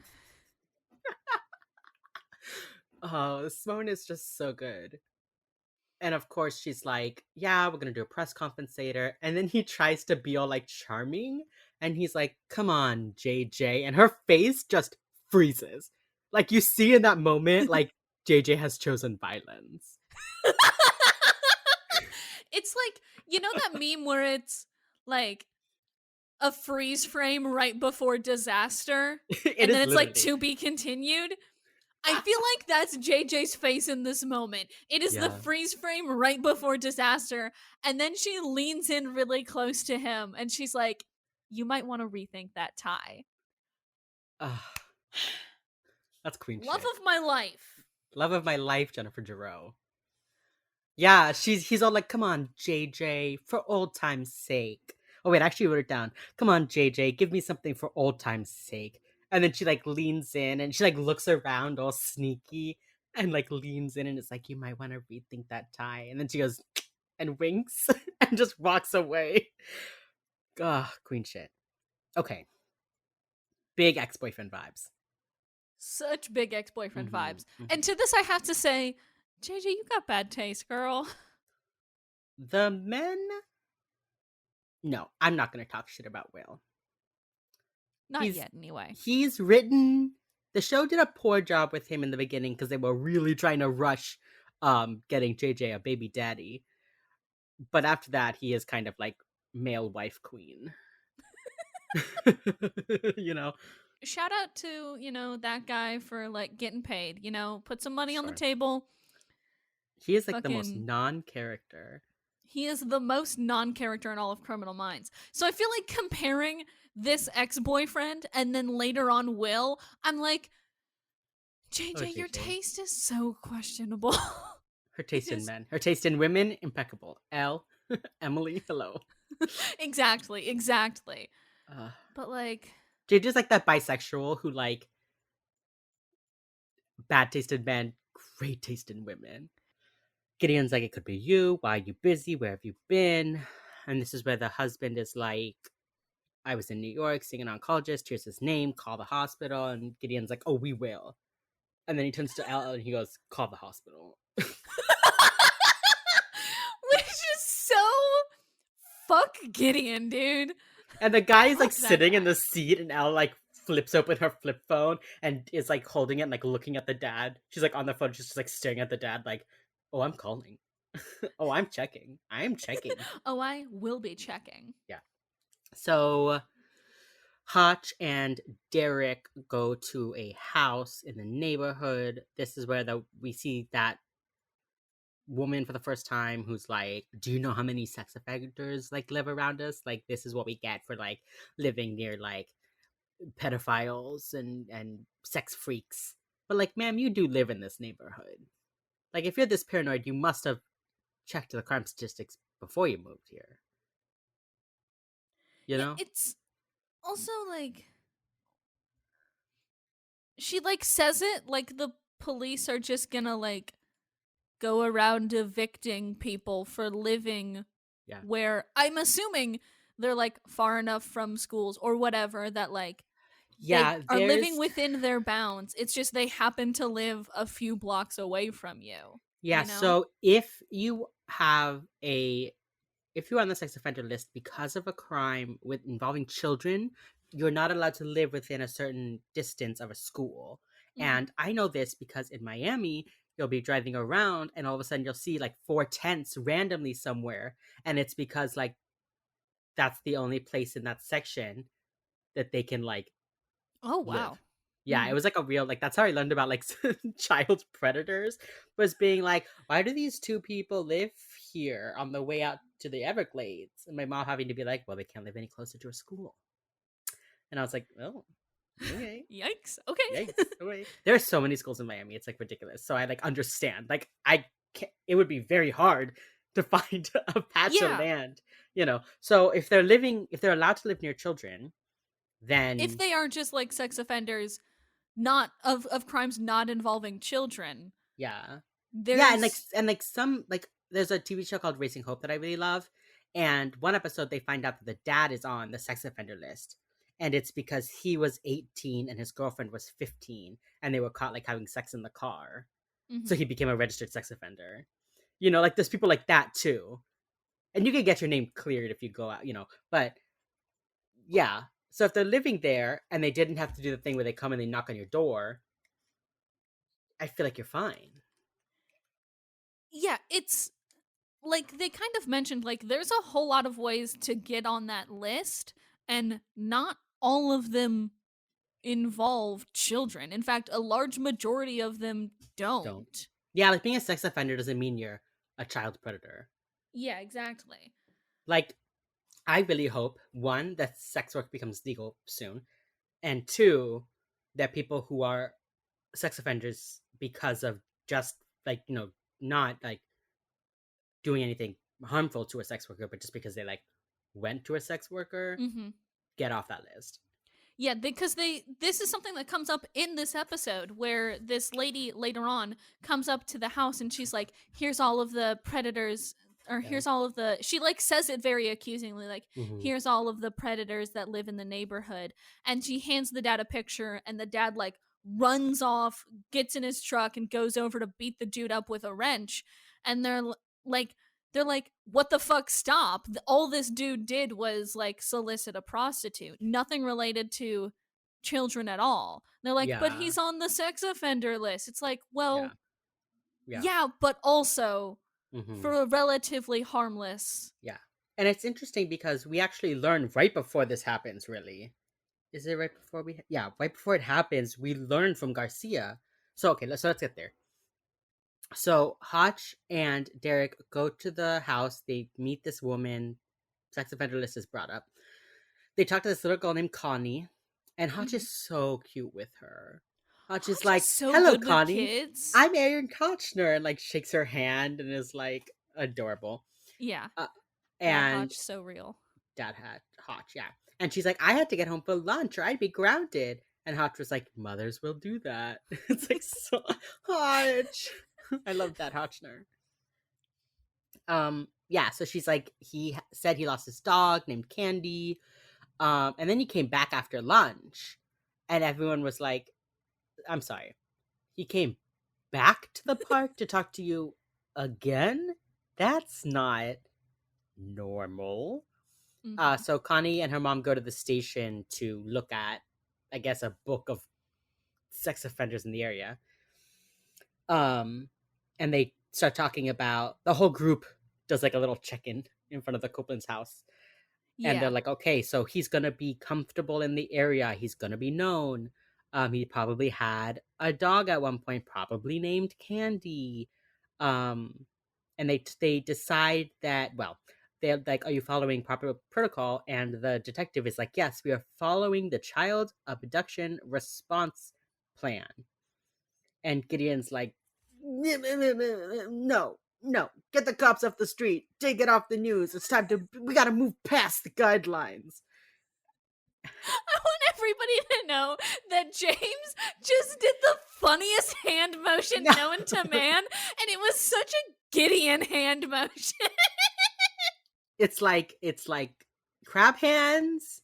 oh, Simone is just so good. And of course, she's like, "Yeah, we're gonna do a press conference later." And then he tries to be all like charming. And he's like, "Come on, JJ." And her face just freezes. Like, you see in that moment, like, JJ has chosen violence. It's like, you know that meme where it's like a freeze frame right before disaster It and then is it's like literally. to be continued? I feel like that's JJ's face in this moment. It is the Yeah. freeze frame right before disaster and then she leans in really close to him and she's like, "You might want to rethink that tie." Ugh, that's queen Love shit. of my life. Love of my life, Jennifer Giroux. Yeah, he's all like, "Come on, JJ, for old time's sake." Oh wait, I actually wrote it down. "Come on, JJ, give me something for old time's sake." And then she like leans in and she like looks around all sneaky and like leans in and it's like, "You might want to rethink that tie." And then she goes and winks and just walks away. Ugh, queen shit. Okay, big ex-boyfriend vibes. Such big ex-boyfriend Hmm. vibes. And Hmm. to this I have to say, JJ, you got bad taste, girl. The men. No, I'm not gonna talk shit about Will. Not He's yet anyway. he's written the show did a poor job with him in the beginning because they were really trying to rush getting JJ a baby daddy. But after that he is kind of like male wife queen. you know? Shout out to, that guy for like getting paid, put some money on the Sure. table. He is like the most Fucking non-character. he is the most non-character in all of Criminal Minds. So I feel like comparing this ex-boyfriend and then later on Will, I'm like, Oh, JJ, your JJ. taste is so questionable. Her It taste in is men. Her taste in women, impeccable. Elle, Emily, hello. exactly, exactly. Uh, But like JJ's like that bisexual who like bad taste in men, great taste in women. Gideon's like, "It could be you. Why are you busy? Where have you been?" And this is where the husband is like, "I was in New York seeing an oncologist. Here's his name. Call the hospital." And Gideon's like, "Oh, we will." And then he turns to Elle and he goes, "Call the hospital." Which is so fuck Gideon, dude. And the guy is like Fuck that sitting in the guy. seat, and Elle like flips open her flip phone and is like holding it and like looking at the dad. She's like on the phone, she's just like staring at the dad, like, "Oh, I'm calling. Oh, I'm checking. I am checking." Oh, I will be checking. Yeah. So Hotch and Derek go to a house in the neighborhood. This is where we see that woman for the first time who's like, "Do you know how many sex offenders like live around us? Like this is what we get for like living near like pedophiles and sex freaks." But like, ma'am, you do live in this neighborhood. Like if you're this paranoid, you must have checked the crime statistics before you moved here. You Yeah, know? it's also like she like says it like the police are just gonna like go around evicting people for living Yeah. where I'm assuming they're like far enough from schools or whatever that like they Yeah, are living there's within their bounds. It's just they happen to live a few blocks away from you, yeah, you know? so if you're on the sex offender list because of a crime with involving children, you're not allowed to live within a certain distance of a school. Mhm. And I know this because in Miami, you'll be driving around and all of a sudden you'll see like four tents randomly somewhere. And it's because like that's the only place in that section that they can like Oh, live. wow. Yeah, it Mhm. was like a real like that's how I learned about like child predators, was being like, why do these two people live here on the way out to the Everglades? And my mom having to be like, well, they can't live any closer to a school. And I was like, oh, okay. Yikes. Okay. Yikes. Okay. There are so many schools in Miami, it's like ridiculous. So I like understand. Like I can't, it would be very hard to find a patch of Yeah. land, you know. So if they're allowed to live near children, If then they are just like sex offenders not of crimes not involving children, yeah. Yeah, there's and like some like there's a TV show called Racing Hope that I really love, and one episode they find out that the dad is on the sex offender list, and it's because he was 18 and his girlfriend was 15, and they were caught like having sex in the car, so mhm. he became a registered sex offender. You know, like there's people like that too, and you can get your name cleared if you go out, you know. But yeah, so if they're living there and they didn't have to do the thing where they come and they knock on your door, I feel like you're fine. Yeah, it's like they kind of mentioned like there's a whole lot of ways to get on that list and not all of them involve children. In fact, a large majority of them Don't. don't. Yeah, like being a sex offender doesn't mean you're a child predator. Yeah, exactly. Like, I really hope one, that sex work becomes legal soon, and two, that people who are sex offenders because of just like, you know, not like doing anything harmful to a sex worker, but just because they like went to a sex worker, Mhm. get off that list. Yeah, because they this is something that comes up in this episode where this lady later on comes up to the house and she's like, "Here's all of the predators or Yeah. here's all of the," she like says it very accusingly like, Mm-hmm. "Here's all of the predators that live in the neighborhood." And she hands the dad a picture and the dad like runs off, gets in his truck and goes over to beat the dude up with a wrench. And like they're like, what the fuck, stop. All this dude did was like solicit a prostitute, nothing related to children at all. And they're like, but Yeah. he's on the sex offender list. It's like, Yeah. well, Yeah. yeah, but also Mm-hmm. for a relatively harmless. Yeah. And it's interesting because we actually learn right before this happens, really. Is it right before yeah, right before it happens, we learn from Garcia. So okay, let's get there. So Hotch and Derek go to the house. They meet this woman. Sex offender list is brought up. They talk to this little girl named Connie, and Hotch Mhm. is so cute with her. Hotch is Hotch is like, so "Hello, good with Connie. kids. I'm Aaron Kochner," and like shakes her hand and is like adorable. Yeah, Uh, Dad and Hotch, so real. Dad had Hotch, yeah. And she's like, "I had to get home for lunch or I'd be grounded." And Hotch was like, "Mothers will do that." It's like so Hotch. I love that Hotchner. Yeah, so she's like, said he lost his dog named Candy. And then he came back after lunch, and everyone was like, I'm sorry. He came back to the park to talk to you again? That's not normal. Mhm. So Connie and her mom go to the station to look at, I guess, a book of sex offenders in the area. Um, and they start talking about the whole group does like a little check in front of the Copeland's house. And they're Yeah. like, okay, so he's gonna be comfortable in the area. He's gonna be known. He probably had a dog at one point, probably named Candy. Um, and they decide that, well, they're like, are you following proper protocol? And the detective is like, yes, we are following the child abduction response plan. And Gideon's like, no, no, get the cops off the street, take it off the news. It's time to, we gotta move past the guidelines. I want everybody to know that James just did the funniest hand motion No, known to man, and it was such a Gideon hand motion. it's like crab hands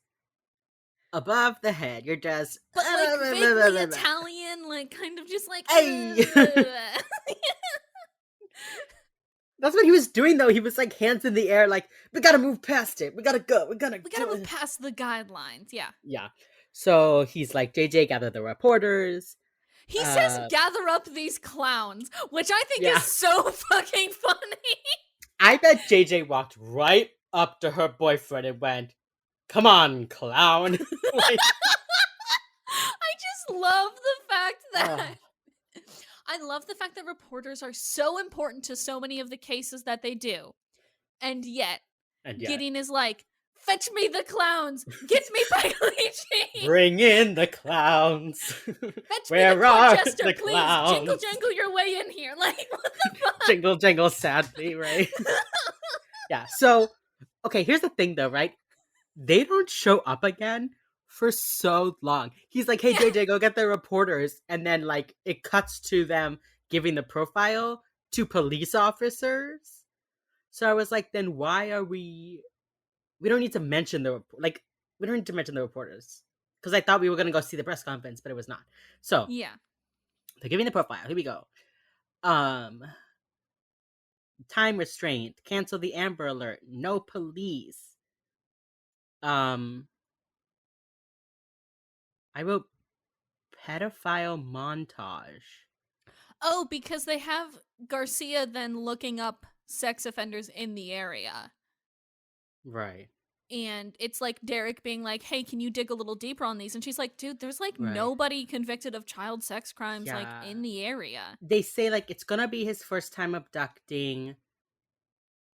above the head. You're just, But like vaguely Italian, like kind of just like hey. That's what he was doing though. He was like hands in the air, like we gotta move past it. We gotta go. We gotta we gotta do move it. past the guidelines. Yeah. Yeah. So he's like, JJ, gather the reporters. He says Uh, gather up these clowns, which I think is yeah. so fucking funny. I bet JJ walked right up to her boyfriend and went, "Come on, clown!" Like, I just love the fact that oh, I love the fact that reporters are so important to so many of the cases that they do. And yet, and yet, Gideon is like, fetch me the clowns! Get me Pagliacci! bring in the clowns. Fetch me the Where court are jester, the please! Jingle clowns? jangle your way in here. Like, what the Jingle, jangle, sadly, right? fuck? Yeah. So, okay, here's the thing, though, right? They don't show up again for so long. He's like, "Hey, Yeah. JJ, go get the reporters," and then like it cuts to them giving the profile to police officers. So I was like, then why are we? We don't need to mention like we don't need to mention the reporters because I thought we were gonna go see the press conference, but it was not. So Yeah. they're giving the profile. Here we go. Um, time restraint. Cancel the Amber Alert. No police. Um, I wrote pedophile montage. Oh, because they have Garcia then looking up sex offenders in the area. Right. And it's like Derek being like, hey, can you dig a little deeper on these? And she's like, dude, there's like Right. nobody convicted of child sex crimes like Yeah. in the area. They say like it's gonna be his first time abducting.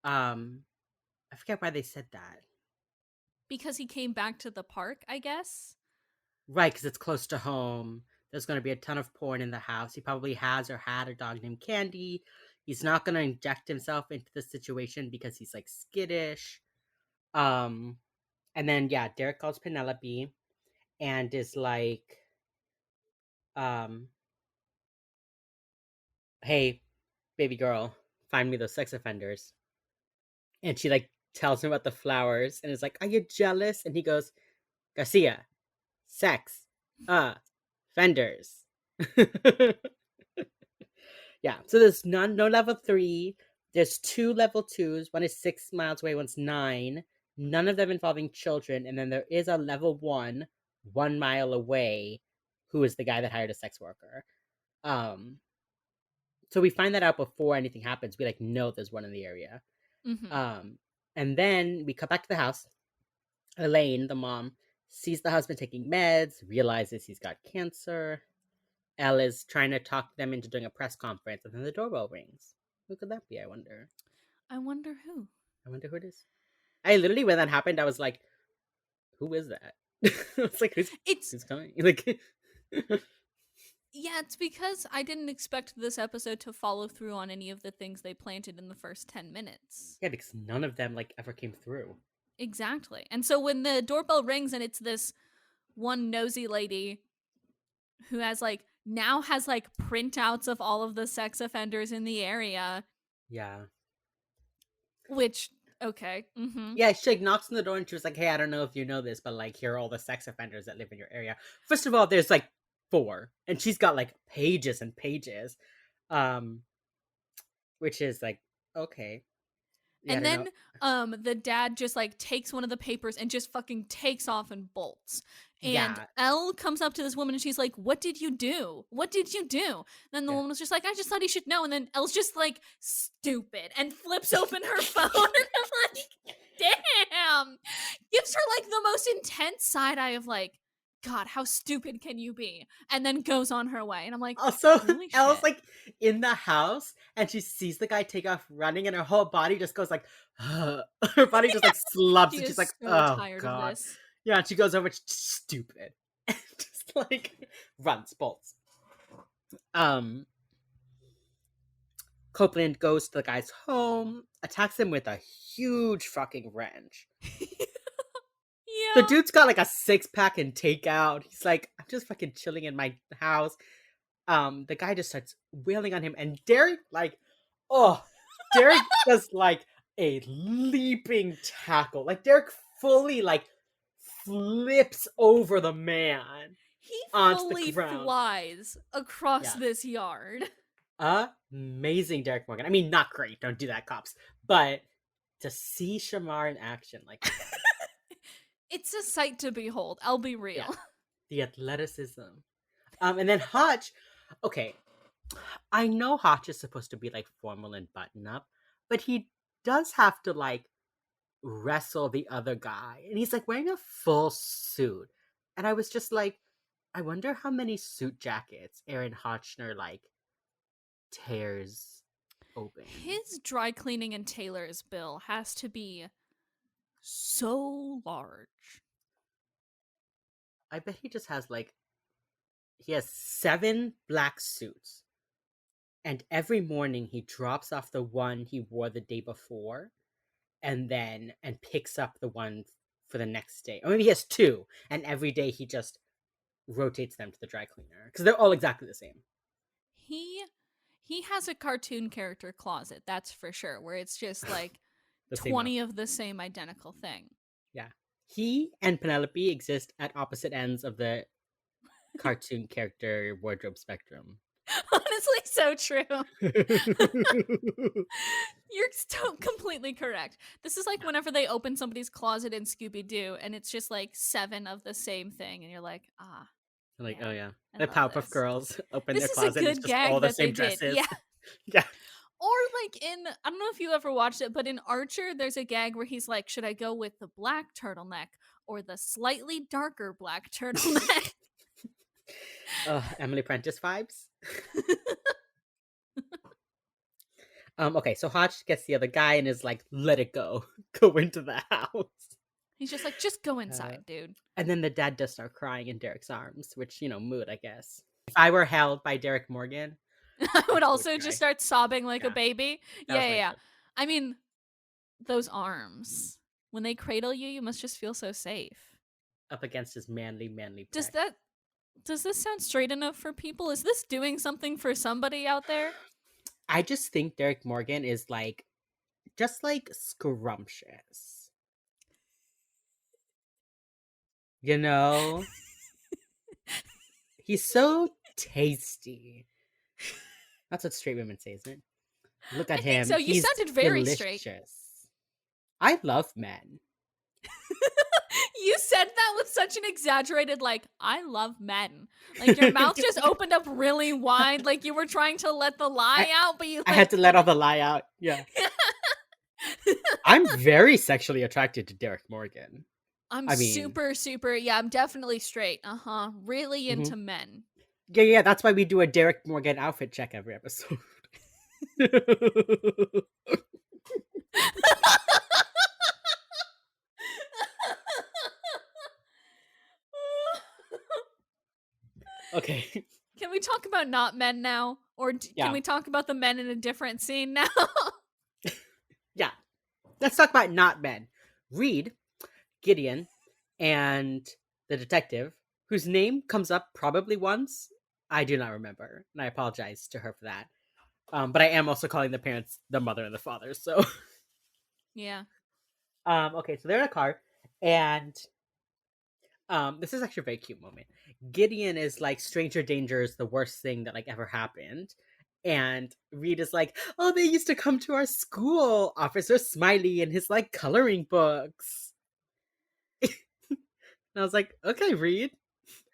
Um, I forget why they said that. Because he came back to the park, I guess. Right, because it's close to home. There's gonna be a ton of porn in the house. He probably has or had a dog named Candy. He's not gonna inject himself into the situation because he's like skittish. Um, and then yeah, Derek calls Penelope and is like, um, "Hey, baby girl, find me those sex offenders." And she like tells him about the flowers and is like, "Are you jealous?" And he goes, "Garcia, sex, fenders." Yeah. So there's no level 3. There's 2 level 2s. One is 6 miles away, one's 9. None of them involving children. And then there is a level 1, 1 mile away, who is the guy that hired a sex worker. Um, so we find that out before anything happens. We like know there's one in the area. Mm-hmm. Um, and then we come back to the house. Elaine, the mom, sees the husband taking meds, realizes he's got cancer. Elle is trying to talk them into doing a press conference, and then the doorbell rings. Who could that be? I wonder. I wonder who. I wonder who it is. I literally, when that happened, I was like, "Who is that?" I was like, It's "Who's coming?" Like, yeah, it's because I didn't expect this episode to follow through on any of the things they planted in the first 10 minutes. yeah, because none of them like ever came through. Exactly. And so when the doorbell rings and it's this one nosy lady who has like now has like printouts of all of the sex offenders in the area, Yeah, which okay. Mhm. yeah. She like knocks on the door, and she was like, "Hey, I don't know if you know this, but like, here are all the sex offenders that live in your area." First of all, there's like 4, and she's got like pages and pages, um, which is like okay, yeah, I And don't know, then the dad just like takes one of the papers and just fucking takes off and bolts. And yeah. Elle comes up to this woman and she's like, "What did you do? What did you do?" And then the Yeah. woman was just like, "I just thought he should know." And then Elle's just like, "Stupid," and flips open her phone. And I'm like, "Damn!" Gives her like the most intense side eye of like, "God, how stupid can you be?" And then goes on her way. And I'm like, Also, "Holy Elle's shit!" like in the house and she sees the guy take off running and her whole body just goes like her body just like slumps She and she's like, is so oh tired of god. this. Yeah, and she goes over, stupid. And just like runs, bolts. Um Copeland goes to the guy's home, attacks him with a huge fucking wrench. The Yeah. dude's got like a 6-pack and takeout. He's like, I'm just fucking chilling in my house. The guy just starts wailing on him, and Derek, like, oh, Derek does like a leaping tackle. Like, Derek fully like flips over the man He onto the fully ground. flies across Yeah. this yard. Amazing Derek Morgan. I mean, not great, don't do that, cops. But to see Shamar in action like that, It's a sight to behold, I'll be yeah, real. the athleticism. And then Hotch, okay, I know Hotch is supposed to be like formal and button up, but he does have to like wrestle the other guy. And he's like wearing a full suit. And I was just like, I wonder how many suit jackets Aaron Hotchner like tears open. His dry cleaning and tailor's bill has to be so large. I bet he just has like he has 7 black suits. And every morning he drops off the one he wore the day before and picks up the one for the next day. Or maybe he has 2, and every day he just rotates them to the dry cleaner because they're all exactly the same. He he has a cartoon character closet, that's for sure, where it's just like The same 20 outfit. of the same identical thing. Yeah. He and Penelope exist at opposite ends of the cartoon character wardrobe spectrum. Honestly, so true. You're so completely correct. This is like whenever they open somebody's closet in Scooby Doo and it's just like 7 of the same thing, and you're like, ah, Like, yeah, oh yeah. I The love Powerpuff this. Girls open their This is a closet and it's good just all gag the that they same did. dresses. Yeah. Yeah. Or like in, I don't know if you ever watched it, but in Archer, there's a gag where he's like, should I go with the black turtleneck or the slightly darker black turtleneck? Emily Prentice vibes. Okay, so Hotch gets the other guy and is like, let it go. Go into the house. He's just like, just go Uh, inside, dude. and then the dad does start crying in Derek's arms, which, mood, I guess. If I were held by Derek Morgan, I I would would also just cry. start sobbing like a Yeah, baby. that was Yeah, yeah, my yeah. mood. I mean, those arms. When they cradle you, you must just feel so safe. Up against his manly, manly Does pecs. that does this sound straight enough for people? Is this doing something for somebody out there? I just think Derek Morgan is like, just like scrumptious. You know? He's so tasty. That's what straight women say, isn't it? Look I at think so. him. You He's sounded very straight. delicious. I love men. You said that with such an exaggerated, like, I love men. Like your mouth just opened up really wide, like you were trying to let the I, lie out, but you I had like to let all the lie out. Yeah. I'm very sexually attracted to Derek Morgan. I'm I mean, super, super, yeah, I'm definitely straight. Uh-huh. Really mhm. into men. Yeah, that's why we do a Derek Morgan outfit check every episode. Okay. Can we talk about not men now? Or can Yeah. we talk about the men in a different scene now? Yeah. Let's talk about not men. Reed, Gideon, and the detective, whose name comes up probably once. I do not remember, and I apologize to her for that. But I am also calling the parents the mother and the father. So, Yeah. okay, so they're in a car, and this is actually a very cute moment. Gideon is like stranger danger is the worst thing that like ever happened. And Reed is like, oh, they used to come to our school, Officer Smiley and his like coloring books. And I was like, okay, Reed,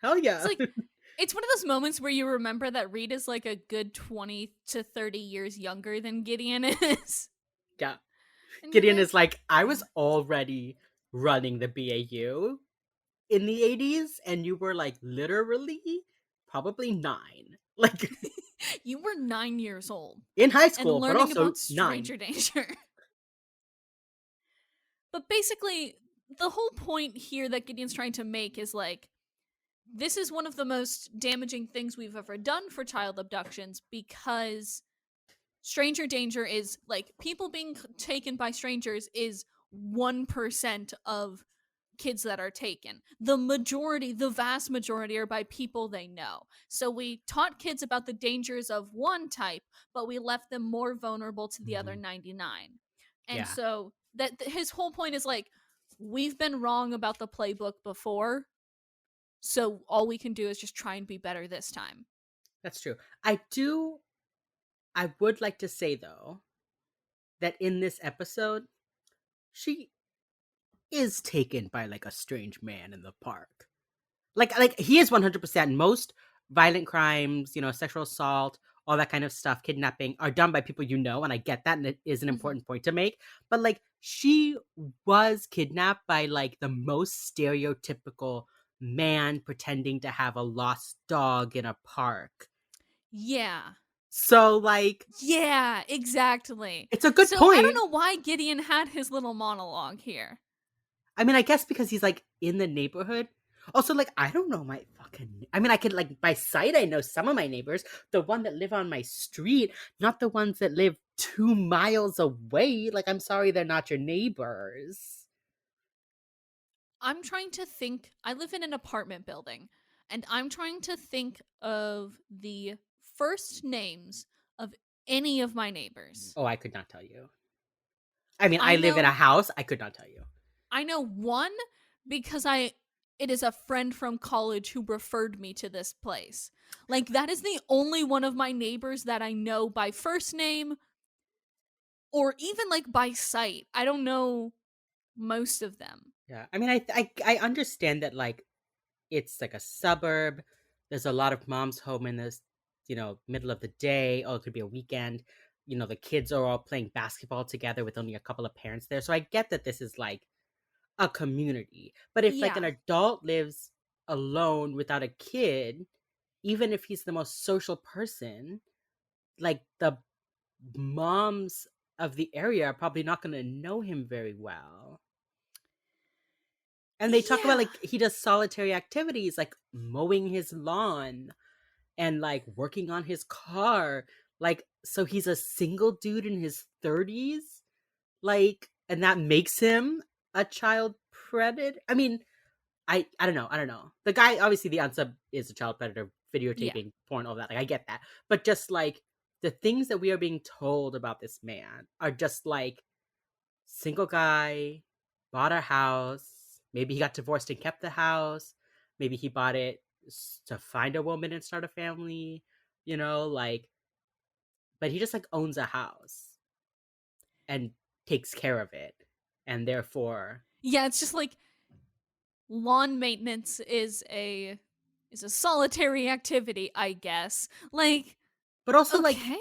hell It's yeah. like it's one of those moments where you remember that Reed is like a good 20 to 30 years younger than Gideon is. Yeah. And you're Gideon like, is like, I yeah. was already running the BAU in the 80s, and you were like literally probably 9. Like You were 9 years old in high and school, but learning also about 9. stranger danger. But basically, the whole point here that Gideon's trying to make is like, this is one of the most damaging things we've ever done for child abductions because stranger danger is like people being taken by strangers is 1% of kids that are taken. The majority, the vast majority, are by people they know. So we taught kids about the dangers of one type, but we left them more vulnerable to the other Mhm. 99. And Yeah, so that his whole point is like, we've been wrong about the playbook before, so all we can do is just try and be better this time. that's true. I would like to say though that in this episode, she is taken by like a strange man in the park. Like he is 100%. Most violent crimes, sexual assault, all that kind of stuff, kidnapping are done by people and I get that and it is an Mm-hmm. important point to make. But like she was kidnapped by like the most stereotypical man pretending to have a lost dog in a park. Yeah. So like Yeah, exactly. it's a good So I don't point. know why Gideon had his little monologue here. I mean, I guess because he's like in the neighborhood. Also, like, I don't know my fucking. I mean, I could like by sight, I know some of my neighbors. The one that live on my street, not the ones that live 2 miles away. Like, I'm sorry, they're not your neighbors. I'm trying to think. I live in an apartment building, and I'm trying to think of the first names of any of my neighbors. Oh, I could not tell you. I mean, I I live in a know house. I could not tell you. I know one because I it is a friend from college who referred me to this place. Like that is the only one of my neighbors that I know by first name or even like by sight. I don't know most of them. Yeah, I mean, I understand that like it's like a suburb. There's a lot of moms home in this, middle of the day. Oh, it could be a weekend. The kids are all playing basketball together with only a couple of parents there. So I get that this is like a community. But if like an Yeah. adult lives alone without a kid, even if he's the most social person, like the moms of the area are probably not going to know him very well. And they talk about Yeah. like he does solitary activities like mowing his lawn and like working on his car. Like, so he's a single dude in his 30s, like, and that makes him a child predator. I mean, I don't know. I don't know. The guy, obviously, the unsub is a child predator, Yeah. videotaping porn, all that. Like, I get that, but just like the things that we are being told about this man are just like single guy, bought a house. Maybe he got divorced and kept the house. Maybe he bought it to find a woman and start a family. Like, but he just like owns a house and takes care of it, and therefore, Yeah, it's just like lawn maintenance is a solitary activity, I guess. Like, but also like okay,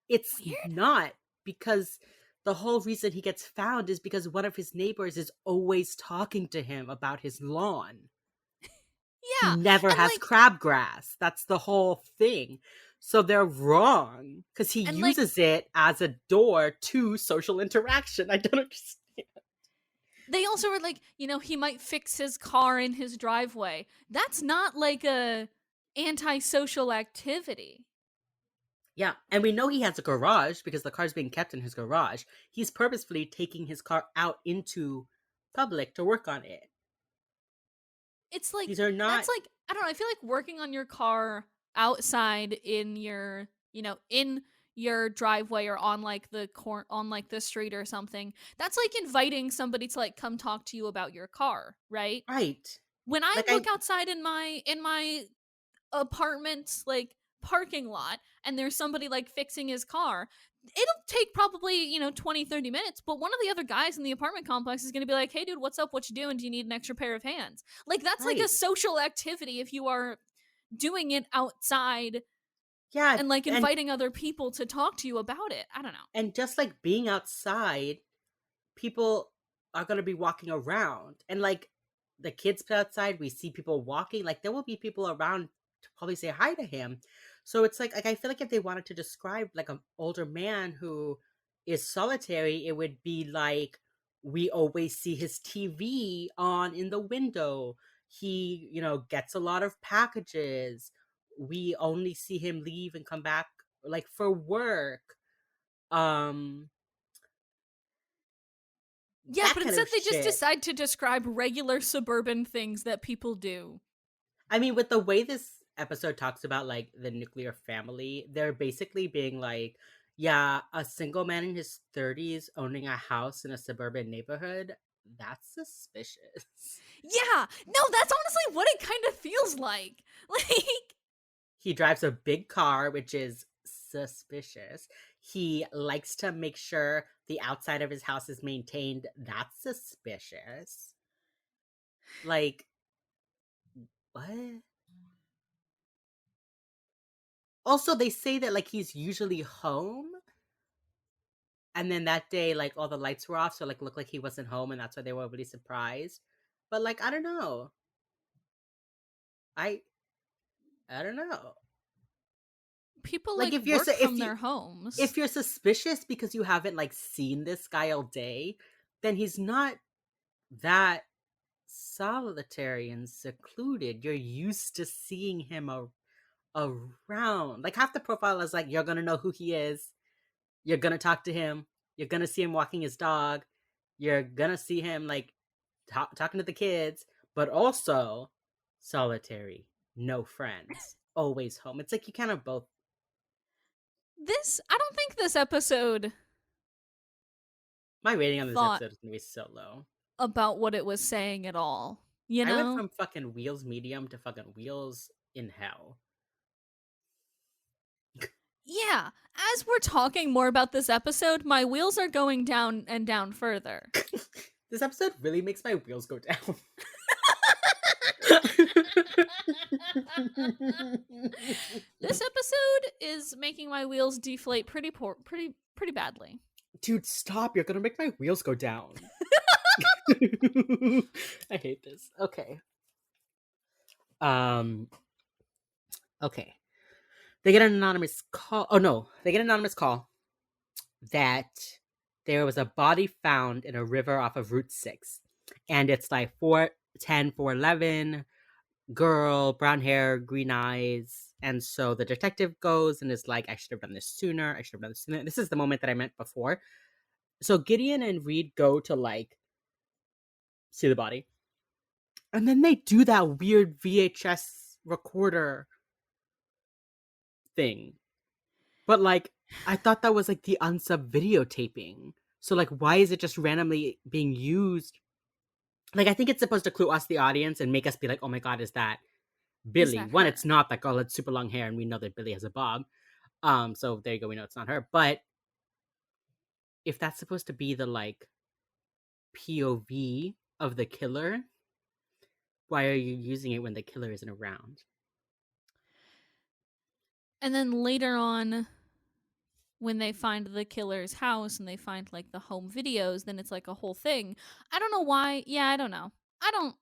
it's weird. not because the whole reason he gets found is because one of his neighbors is always talking to him about his lawn. He Yeah. never And has like crabgrass. That's the whole thing. So they're wrong because he and like uses it as a door to social interaction. I don't understand. they also were like, he might fix his car in his driveway. That's not like a antisocial activity. Yeah, and we know he has a garage because the car's being kept in his garage. He's purposefully taking his car out into public to work on it. It's like These are that's not like I don't know, I feel like working on your car outside in your, in your driveway or on like on like the street or something. That's like inviting somebody to like come talk to you about your car, right? right. When I Like look outside in my apartment like parking lot and there's somebody like fixing his car, it'll take probably 20-30 minutes, but one of the other guys in the apartment complex is going to be like, hey dude, what's up, what you doing, do you need an extra pair of hands? Like that's like a right. social activity if you are doing it outside Yeah, and like and inviting other people to talk to you about it. I don't know. just like being outside, people are going to be walking around, and like the kids play outside, we see people walking, like there will be people around to probably say hi to him. So it's like I feel like if they wanted to describe like an older man who is solitary, it would be like we always see his TV on in the window. He, gets a lot of packages. We only see him leave and come back like for work. Um Yeah, that but kind instead of they just shit. decide to describe regular suburban things that people do. I mean, with the way this episode talks about like the nuclear family, they're basically being like, yeah, a single man in his 30s owning a house in a suburban neighborhood, that's suspicious. Yeah, no, that's honestly what it kind of feels like. Like, He drives a big car, which is suspicious. He likes to make sure the outside of his house is maintained. That's suspicious. Like, what? Also, they say that like he's usually home, and then that day, like all the lights were off, so like looked like he wasn't home, and that's why they were really surprised. But like, I don't know. I I don't know. people Like like if you're work from if their you homes. if you're suspicious because you haven't like seen this guy all day, then he's not that solitary and secluded. You're used to seeing him around. Like half the profile is like you're gonna know who he is. You're gonna talk to him. You're gonna see him walking his dog. You're gonna see him like talking to the kids, but also solitary, no friends, always home. It's like you kind of both. I don't think this episode My rating on this thought episode is gonna be so low. about what it was saying at all. You I went know? from fucking wheels medium to fucking wheels in hell. Yeah. As we're talking more about this episode, my wheels are going down and down further. This episode really makes my wheels go down. This episode is making my wheels deflate pretty badly. Dude, stop. You're gonna make my wheels go down. I hate this. Okay. Um, okay. They get an anonymous call. Oh no, they get an anonymous call that there was a body found in a river off of Route 6. And it's like 410, 411, girl, brown hair, green eyes. And so the detective goes and is like, I should have done this sooner. I should have done this sooner. This is the moment that I meant before. So Gideon and Reed go to like see the body. And then they do that weird VHS recorder thing. But like, I thought that was like the unsub videotaping. So like, why is it just randomly being used? Like, I think it's supposed to clue us, the audience, and make us be like, "Oh my god, is that Is Billy?" that One, it's her? not like, oh, it's super long hair, and we know that Billy has a bob. So there you go, we know it's not her. But if that's supposed to be the like POV of the killer, why are you using it when the killer isn't around? And then later on, when they find the killer's house and they find like the home videos, then it's like a whole thing. I don't know why. Yeah, I don't know. I don't.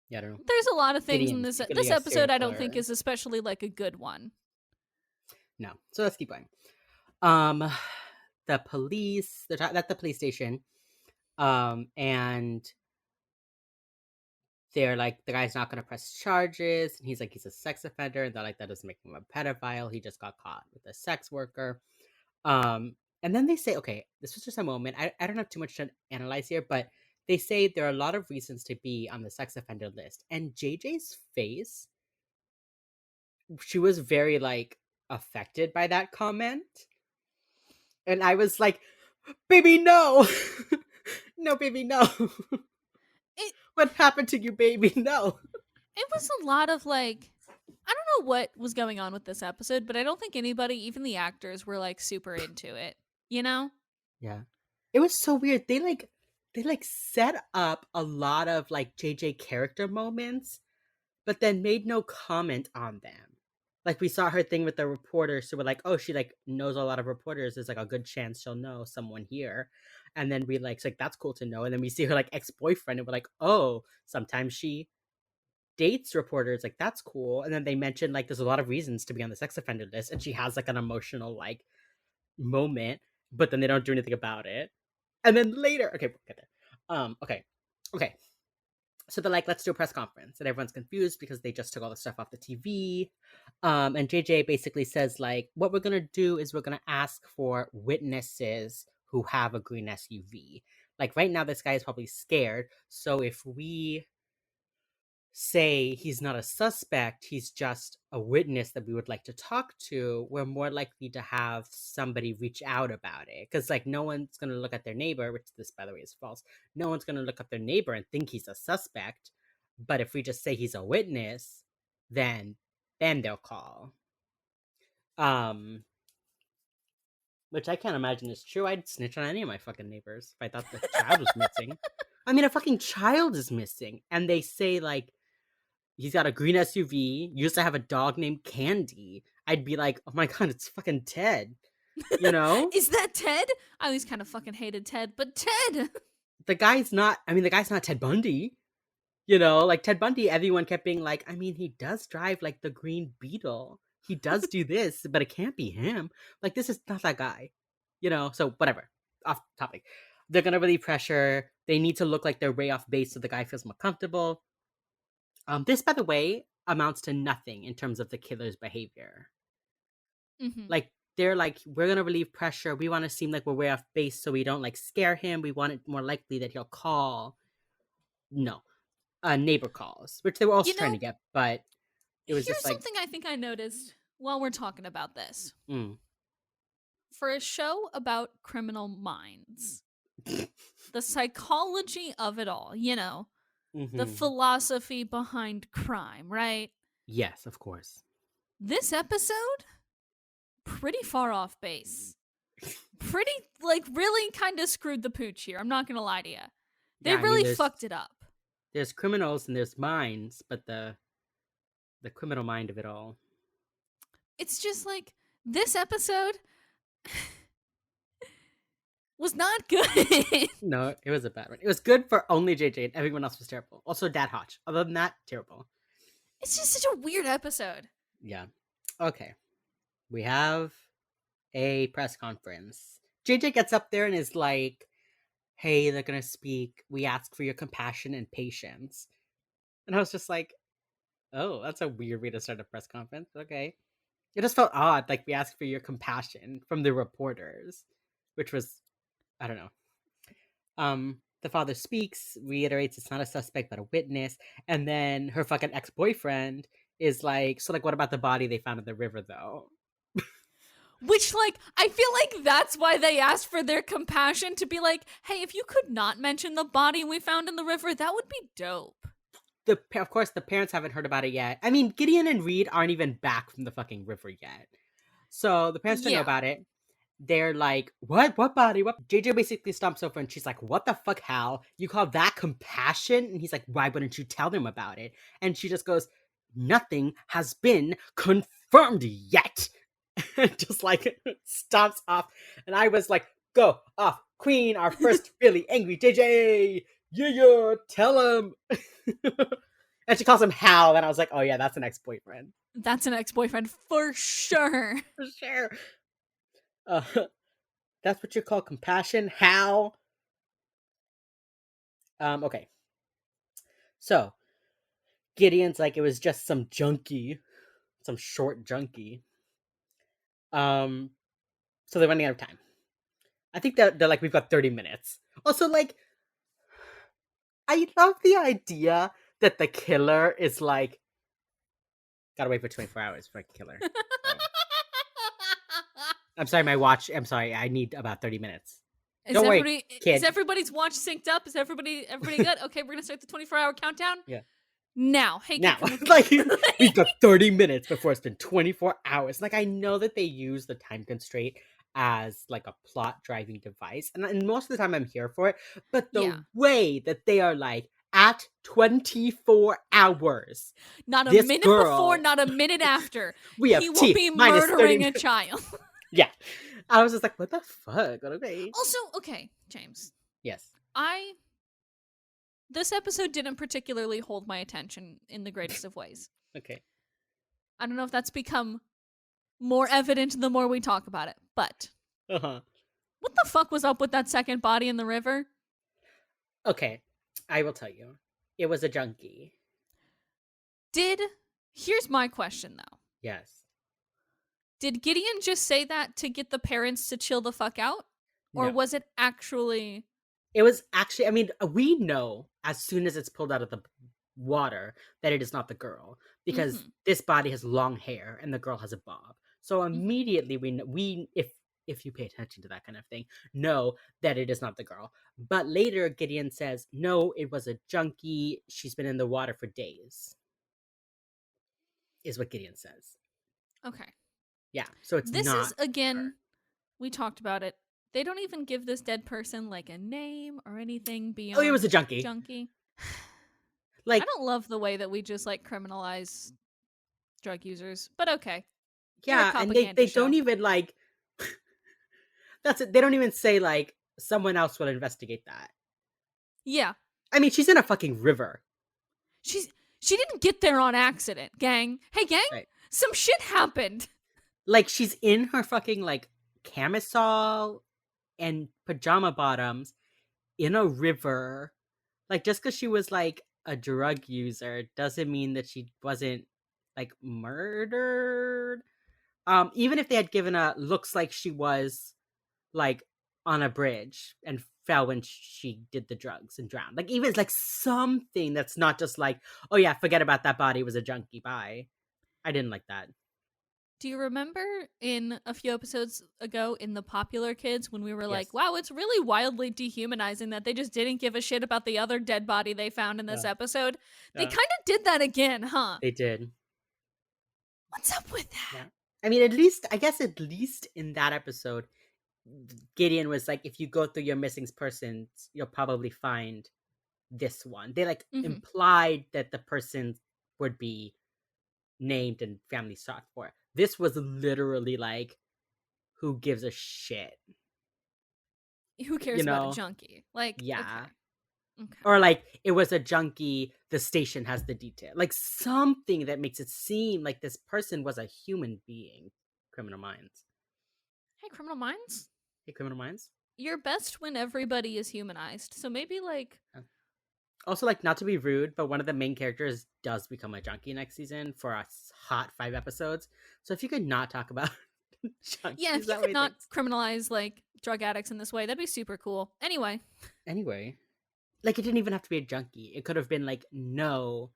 Yeah, I don't know. There's a lot of things in Gideon, this secretly a serial episode I don't think killer. is especially like a good one. No, so let's keep going. Um, the police, they're at the police station, and they're like, the guy's not going to press charges. And he's like, he's a sex offender. And they're like, that doesn't make him a pedophile. He just got caught with a sex worker. And then they say, okay, this was just a moment. I don't have too much to analyze here, but they say there are a lot of reasons to be on the sex offender list. And JJ's face, she was very like affected by that comment. And I was like, baby, no. No, baby, no. What happened to you, baby? No. It was a lot of like, I don't know what was going on with this episode, but I don't think anybody, even the actors, were like super into it. You know? Yeah. It was so weird. They set up a lot of like JJ character moments, but then made no comment on them. Like we saw her thing with the reporter, so we're like, oh, she like knows a lot of reporters. There's like a good chance she'll know someone here. And then we like, it's like that's cool to know. And then we see her like ex-boyfriend, and we're like, oh, sometimes she dates reporters, like that's cool. And then they mentioned like there's a lot of reasons to be on the sex offender list, and she has like an emotional like moment, but then they don't do anything about it. And then later, okay, we'll get there. Okay. So they're like, let's do a press conference, and everyone's confused because they just took all the stuff off the TV. And JJ basically says like, what we're gonna do is we're gonna ask for witnesses who have a green SUV. Like right now, this guy is probably scared. So if we say he's not a suspect, he's just a witness that we would like to talk to, we're more likely to have somebody reach out about it. Because, like, no one's going to look at their neighbor, which this, by the way, is false. No one's going to look at their neighbor and think he's a suspect. But if we just say he's a witness, then they'll call. Um, which I can't imagine is true. I'd snitch on any of my fucking neighbors if I thought the child was missing. I mean, a fucking child is missing. And they say, like, he's got a green SUV. Used to have a dog named Candy. I'd be like, oh my god, it's fucking Ted. You know? Is that Ted? I always kind of fucking hated Ted, but Ted! The guy's not, I mean, the guy's not Ted Bundy. You know, like Ted Bundy, everyone kept being like, I mean, he does drive like the Green Beetle. He does do this, but it can't be him. Like, this is not that guy. You know, so whatever. Off topic. They're gonna relieve pressure. They need to look like they're way off base so the guy feels more comfortable. This, by the way, amounts to nothing in terms of the killer's behavior. Mm-hmm. Like, they're like, we're gonna relieve pressure. We want to seem like we're way off base so we don't like scare him. We want it more likely that he'll call. No, neighbor calls, which they were also You trying know, to get, but it was here's just like, something I think I noticed while we're talking about this. mm. For a show about criminal minds, the psychology of it all, you know, the Mm-hmm. philosophy behind crime, right? Yes, of course. This episode, pretty far off base. Pretty, like, really kind of screwed the pooch here. I'm not gonna lie to you. They Yeah, I mean, really fucked it up. there's criminals and there's minds, but the criminal mind of it all. It's just like, this episode was not good. No, it was a bad one. It was good for only JJ, and everyone else was terrible. Also, Dad Hotch. Other than that, terrible. It's just such a weird episode. Yeah. Okay. We have a press conference. JJ gets up there and is like, hey, they're gonna speak. We ask for your compassion and patience. And I was just like, oh, that's a weird way to start a press conference. Okay. It just felt odd. Like, we asked for your compassion from the reporters, which was, I don't know. The father speaks, reiterates it's not a suspect but a witness, and then her fucking ex-boyfriend is like, so like what about the body they found in the river though? Which, like, I feel like that's why they asked for their compassion, to be like, hey, if you could not mention the body we found in the river, that would be dope. Of course the parents haven't heard about it yet. I mean, Gideon and Reed aren't even back from the fucking river yet. So the parents don't know Yeah. about it. They're like, what? What body? What? JJ basically stomps over and she's like, what the fuck, Hal? You call that compassion? And he's like, why wouldn't you tell them about it? And she just goes, nothing has been confirmed yet. And just like stomps off. And I was like, go off, Queen, our first really angry JJ. Yeah, tell him. And she calls him Hal. And I was like, oh yeah, that's an ex-boyfriend. That's an ex-boyfriend for sure. For sure. Uh, that's what you call compassion, Hal? Okay. So, Gideon's like, it was just some junkie. Some short junkie. So they're running out of time. I think that they're like, we've got 30 minutes. Also, like, I love the idea that the killer is like, gotta wait for 24 hours for a killer. So. I'm sorry, my watch. I'm sorry, I need about 30 minutes. Is Don't worry, everybody is kid. everybody's watch synced up? Is everybody good? Okay, we're gonna start the 24-hour countdown Yeah. now. Hey kid, Now, come with me. like we've got 30 minutes before it's been 24 hours. Like I know that they use the time constraint as like a plot driving device, and most of the time I'm here for it. But Yeah, the way that they are like at 24 hours, not a this minute before, girl, not a minute after. we He have will T be minus 30 murdering a minutes. child. Yeah, I was just like, what the fuck? Okay, Also, okay, James. yes, I This episode didn't particularly hold my attention in the greatest of ways. okay, I don't know if that's become more evident the more we talk about it, but uh-huh, what the fuck was up with that second body in the river? okay. I will tell you, it was a junkie. Did Here's my question though. Yes, Did Gideon just say that to get the parents to chill the fuck out? Or no. was it actually. It was actually, I mean, we know as soon as it's pulled out of the water that it is not the girl because Mhm. this body has long hair and the girl has a bob. So Mhm. immediately we know, if you pay attention to that kind of thing, know that it is not the girl. But later Gideon says, "No, it was a junkie. She's been in the water for days." Is what Gideon says. Okay. Yeah, so it's This is not her. again, we talked about it. They don't even give this dead person like a name or anything Oh, it was a beyond junkie. junkie. I Like, don't love the way that we just like criminalize drug users, but okay. You're a yeah, and propaganda they don't show. even like that's it. They don't even say like someone else will investigate that. Yeah. I mean, she's in a fucking river. She's she didn't get there on accident, gang. Hey gang, Right. some shit happened. Like she's in her fucking like camisole and pajama bottoms in a river. Like just because she was like a drug user doesn't mean that she wasn't like murdered. Even if they had given a looks like she was like on a bridge and fell when she did the drugs and drowned. Like even like something that's not just like, oh yeah, forget about that body, it was a junkie. Bye. I didn't like that. Do you remember in a few episodes ago in the Popular Kids when we were like, Yes. wow, it's really wildly dehumanizing that they just didn't give a shit about the other dead body they found in this Yeah. episode? They Yeah. kind of did that again, huh? They did. What's up with Yeah. that? I mean, at least I guess at least in that episode, Gideon was like, if you go through your missing persons, you'll probably find this one. They like Mm-hmm. implied that the person would be named and family sought for. This was literally like, who gives a shit? Who You cares about a know? junkie? Like, Yeah. okay. Okay. Or like it was a junkie, the station has the detail. Like something that makes it seem like this person was a human being. Criminal Minds. Hey, Criminal Minds? Hey, Criminal Minds. You're best when everybody is humanized. So maybe, like, Also, like, not to be rude, but one of the main characters does become a junkie next season for a hot 5 episodes. So if you could not talk about yeah, junkies if you that could way, not thanks. criminalize, like, drug addicts in this way, that'd be super cool. Anyway, Anyway, like, it didn't even have to be a junkie. It could have been like, no,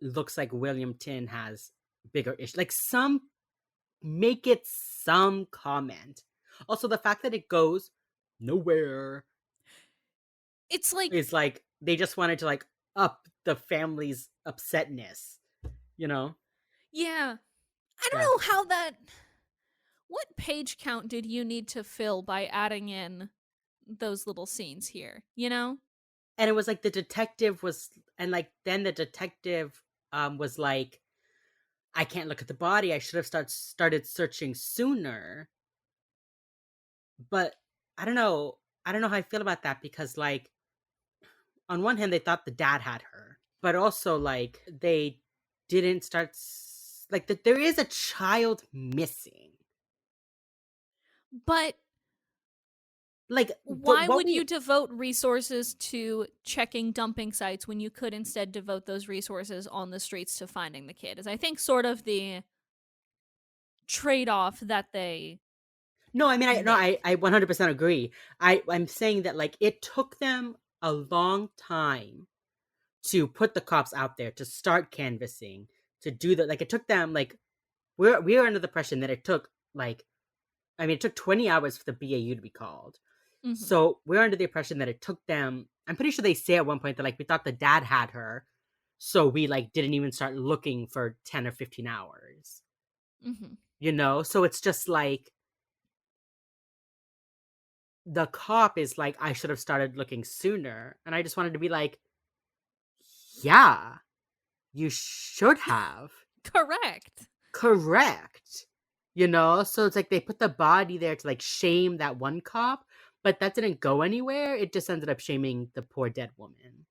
looks like William Tin has bigger issues. Like, make it some comment. Also, the fact that it goes nowhere it's like, is like, they just wanted to, like, up the family's upsetness, you know? yeah. I don't Yeah. know how that. What page count did you need to fill by adding in those little scenes here? You know? And it was like the detective was, and like then the detective was like, I can't look at the body, I should have started searching sooner. But I don't know how I feel about that, because like on one hand they thought the dad had her, but also like they didn't like that there is a child missing. But Like why what would we you devote resources to checking dumping sites when you could instead devote those resources on the streets to finding the kid? Is I think sort of the trade off that they No, I mean, make. I 100% agree. I'm saying that like it took them a long time to put the cops out there, to start canvassing, to do that. Like it took them like, we are under the impression that it took like, I mean, it took 20 hours for the BAU to be called. Mhm. So we're under the impression that it took them. I'm pretty sure they say at one point that like we thought the dad had her, so we like didn't even start looking for 10 or 15 hours. Mhm. So it's just like the cop is like, I should have started looking sooner, and I just wanted to be like, yeah, you should have. Correct. Correct. So it's like they put the body there to like shame that one cop, but that didn't go anywhere. It just ended up shaming the poor dead woman.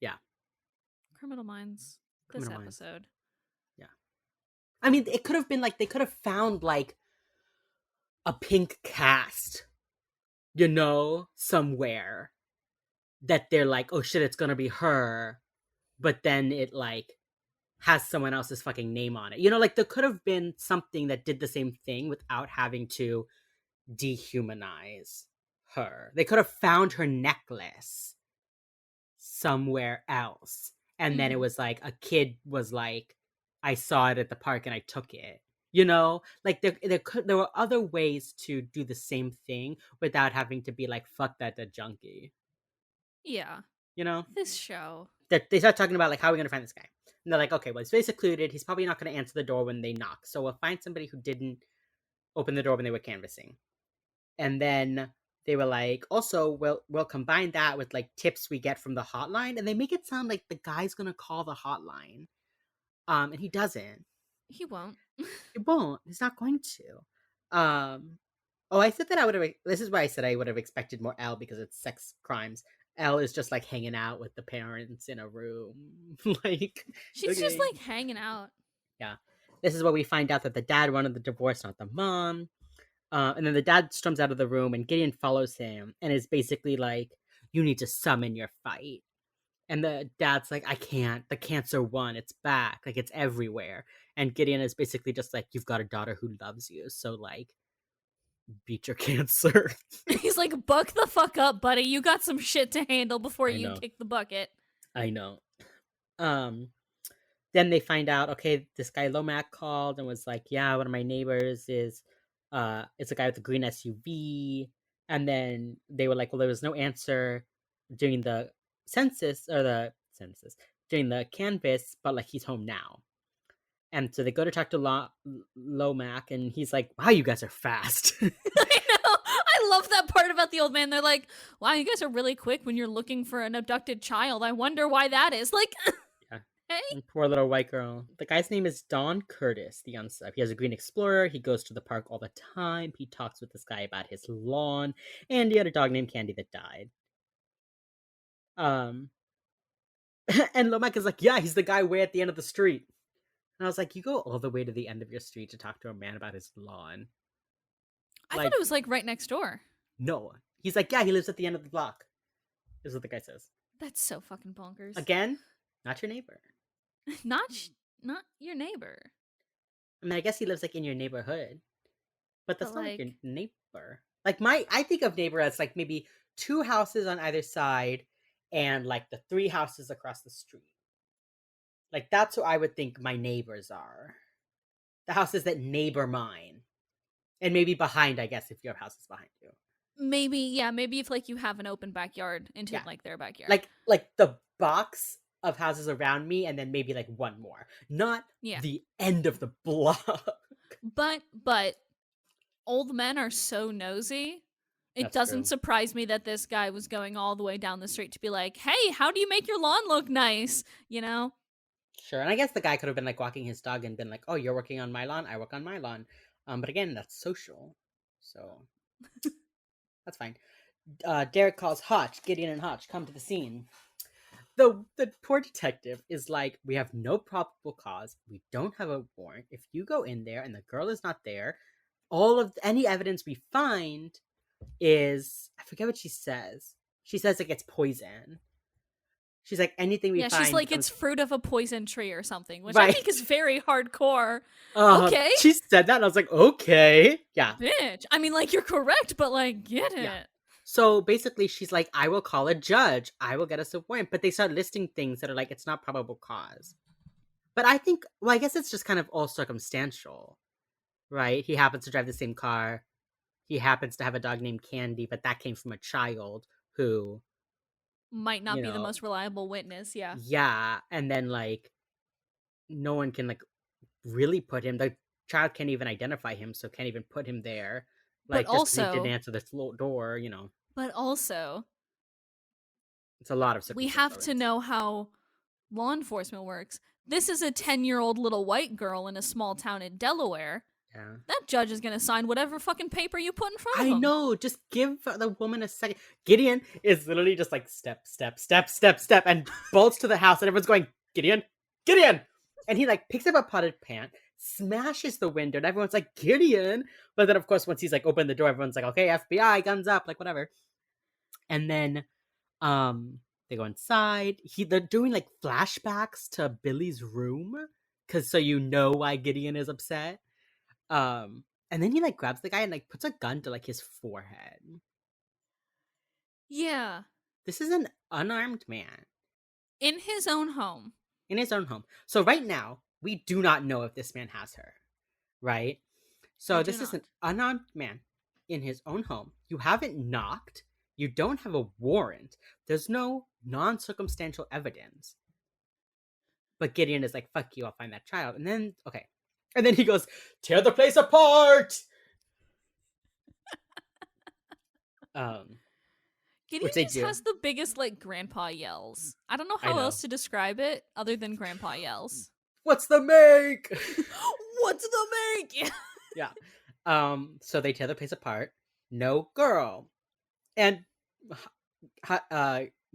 Yeah, Criminal Minds this criminal minds. episode. Yeah. I mean, it could have been like they could have found like a pink cast, somewhere that they're like, oh shit, it's gonna be her, but then it like has someone else's fucking name on it. Like there could have been something that did the same thing without having to dehumanize her. They could have found her necklace somewhere else. And then it Mhm. was like a kid was like, I saw it at the park and I took it. Like there were other ways to do the same thing without having to be like, fuck that dead junkie. Yeah. You know? This show. They start talking about like, how are we gonna find this guy? And they're like, okay, well, he's very secluded. He's probably not gonna answer the door when they knock. So we'll find somebody who didn't open the door when they were canvassing. And then they were like, also, we'll combine that with like tips we get from the hotline, and they make it sound like the guy's gonna call the hotline. And he doesn't. He won't. He won't. He's not going to. Oh, I said that I would have. This is why I said I would have expected more L because it's sex crimes. L is just like hanging out with the parents in a room. Like, She's just okay. like hanging out. Yeah. This is where we find out that the dad wanted the divorce, not the mom. And then the dad storms out of the room, and Gideon follows him and is basically like, you need to summon your fight. And the dad's like, I can't. The cancer won. It's back. Like, it's everywhere. And Gideon is basically just like, you've got a daughter who loves you. So, like, beat your cancer. He's like, buck the fuck up, buddy. You got some shit to handle before I you know. kick the bucket. I know. Um, then they find out, okay, this guy Lomac called and was like, yeah, one of my neighbors is it's a guy with a green SUV. And then they were like, well, there was no answer during the census during the canvas, but like he's home now. And so they go to talk to Lomac, and he's like, wow, you guys are fast. I know. I love that part about the old man. They're like, wow, you guys are really quick when you're looking for an abducted child. I wonder why that is. Like, Yeah. hey? And poor little white girl. The guy's name is Don Curtis, the unsub. He has a green Explorer. He goes to the park all the time. He talks with this guy about his lawn. And he had a dog named Candy that died. Um, and Lomac is like, yeah, he's the guy way at the end of the street. And I was like, you go all the way to the end of your street to talk to a man about his lawn. I thought Like, it was like right next door. no. He's like, yeah, he lives at the end of the block, is what the guy says. That's so fucking bonkers. Again, not your neighbor. Not your neighbor. I mean, I guess he lives like in your neighborhood, but But that's not like your like, neighbor. Like I think of neighbor as like maybe 2 houses on either side, and like the 3 houses across the street. Like that's who I would think my neighbors are. The houses that neighbor mine, and maybe behind. I guess if you have houses behind you, maybe if like you have an open backyard into yeah, like their backyard. like the box of houses around me, and then maybe like one more, not Yeah. the end of the block. But old men are so nosy. It That's doesn't true. surprise me that this guy was going all the way down the street to be like, "Hey, how do you make your lawn look nice?" You know? Sure, and I guess the guy could have been like walking his dog and been like, "Oh, you're working on my lawn. I work on my lawn." But again, that's social, so that's fine. Derek calls Hotch. Gideon and Hotch come to the scene. The poor detective is like, "We have no probable cause. We don't have a warrant. If you go in there and the girl is not there, all of any evidence we find is I forget what she says. She says like it's poison. She's like anything we Yeah, she's find like it's becomes fruit of a poison tree or something, which I think is right." very hardcore. Okay, She said that, and I was like, okay, yeah, bitch. I mean, like you're correct, but like get yeah. it. So basically, she's like, I will call a judge. I will get us a warrant. But they start listing things that are like, it's not probable cause. But I think, well, I guess it's just kind of all circumstantial, right? He happens to drive the same car. he happens to have a dog named Candy, but that came from a child who, Might not you be the know, most reliable witness, yeah. yeah, and then like no one can like really put him. The child can't even identify him, so can't even put him there. But Like just because he didn't also, answer the door, but also, it's a lot of we circumstantial have to evidence. know how law enforcement works. This is a 10-year-old little white girl in a small town in Delaware. Yeah. That judge is going to sign whatever fucking paper you put in front of I him. know. Just give the woman a second. Gideon is literally just like step, step, step, step, step, and bolts to the house, and everyone's going, Gideon, Gideon, and he like picks up a potted plant, smashes the window, and everyone's like, Gideon. But then, of course, once he's like opened the door, everyone's like, okay, FBI, guns up, like whatever. And then, they go inside. They're doing like flashbacks to Billy's room, because so you know why Gideon is upset. And then he like grabs the guy and like puts a gun to like his forehead. Yeah. This is an unarmed man In his own home. in his own home. So right now, we do not know if this man has her, right? We So do this is not. an unarmed man in his own home. You haven't knocked. You don't have a warrant. There's no non-circumstantial evidence. But Gideon is like, fuck you, I'll find that child. And then, okay. And then he goes, tear the place apart! Um, Gideon which they just do. has the biggest, like, grandpa yells. I don't know I how know. else to describe it other than grandpa yells. What's the make? What's the make? Yeah. So they tear the place apart. No girl. And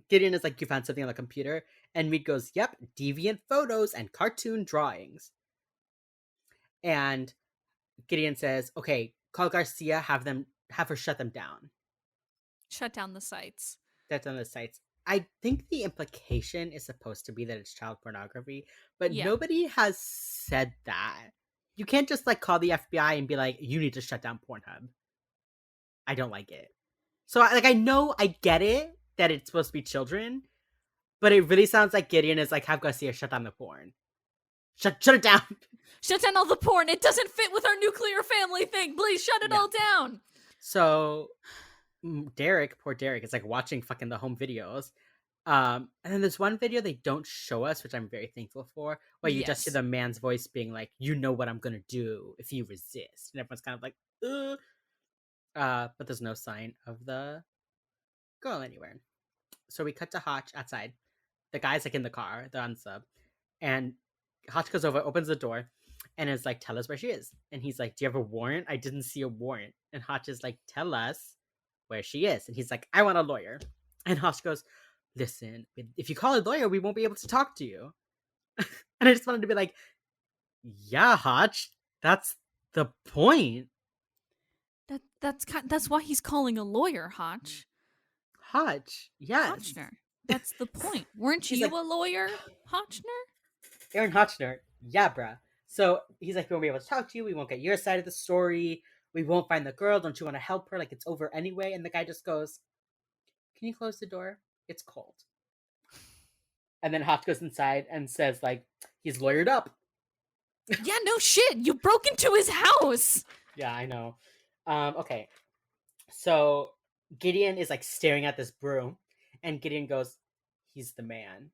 Gideon is like, you found something on the computer? And Mead goes, yep, deviant photos and cartoon drawings. And Gideon says, okay, call Garcia, have her shut them down. Shut down the sites. That's on the sites. I think the implication is supposed to be that it's child pornography, but Yeah. nobody has said that. You can't just like call the FBI and be like, you need to shut down Pornhub. I don't like it. So I know I get it that it's supposed to be children, but it really sounds like Gideon is like, have Garcia shut down the porn. Shut it down. Shut down all the porn. It doesn't fit with our nuclear family thing. Please shut it Yeah. all down. So poor Derek, is like watching fucking the home videos. And then there's one video they don't show us, which I'm very thankful for, where you just hear Yes. the man's voice being like, you know what I'm gonna do if you resist. And everyone's kind of like, ugh. But there's no sign of the girl anywhere. So we cut to Hotch outside. The guy's like in the car, they're on sub. And Hotch goes over, opens the door, and is like, tell us where she is. And he's like, do you have a warrant? I didn't see a warrant. And Hotch is like, tell us where she is. And he's like, I want a lawyer. And Hotch goes, listen, if you call a lawyer, we won't be able to talk to you. And I just wanted to be like, yeah, Hotch, that's the point. That's why he's calling a lawyer, Hotch. Hotch, yes. Hotchner. That's the point. Weren't He's you like, a lawyer, Hotchner? Aaron Hotchner, yeah, bruh. So he's like, we won't be able to talk to you. We won't get your side of the story. We won't find the girl. Don't you want to help her? Like, it's over anyway. And the guy just goes, can you close the door? It's cold. And then Hotch goes inside and says, like, he's lawyered up. Yeah, no shit. You broke into his house. Yeah, I know. Okay. So Gideon is like staring at this broom, and Gideon goes, he's the man.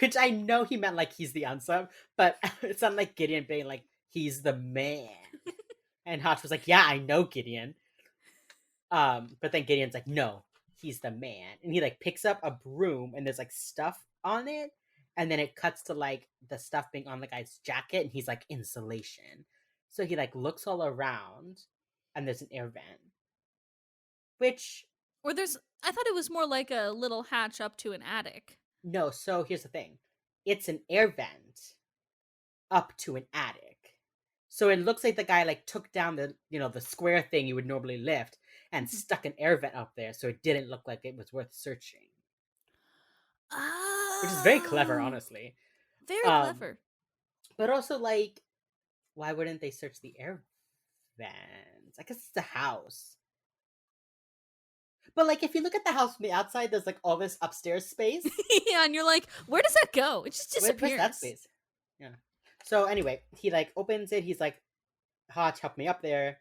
Which I know he meant like he's the unsub, but it sounded like Gideon being like, he's the man. And Hotch was like, yeah, I know Gideon. But then Gideon's like, no, he's the man. And he like picks up a broom and there's like stuff on it. And then it cuts to like the stuff being on the guy's jacket and he's like, insulation. So he like looks all around and there's an air vent. Which, Or I thought it was more like a little hatch up to an attic. no, so here's the thing. It's an air vent up to an attic. So it looks like the guy like took down the square thing you would normally lift and stuck an air vent up there, so it didn't look like it was worth searching. Which is very clever, honestly. Very Um, clever. but also like, why wouldn't they search the air vents? I guess it's a house. But like, if you look at the house from the outside, there's like all this upstairs space. Yeah, and you're like, where does that go? It just disappears. Where's that space? Yeah. So anyway, he like opens it. He's like, Hotch, help me up there.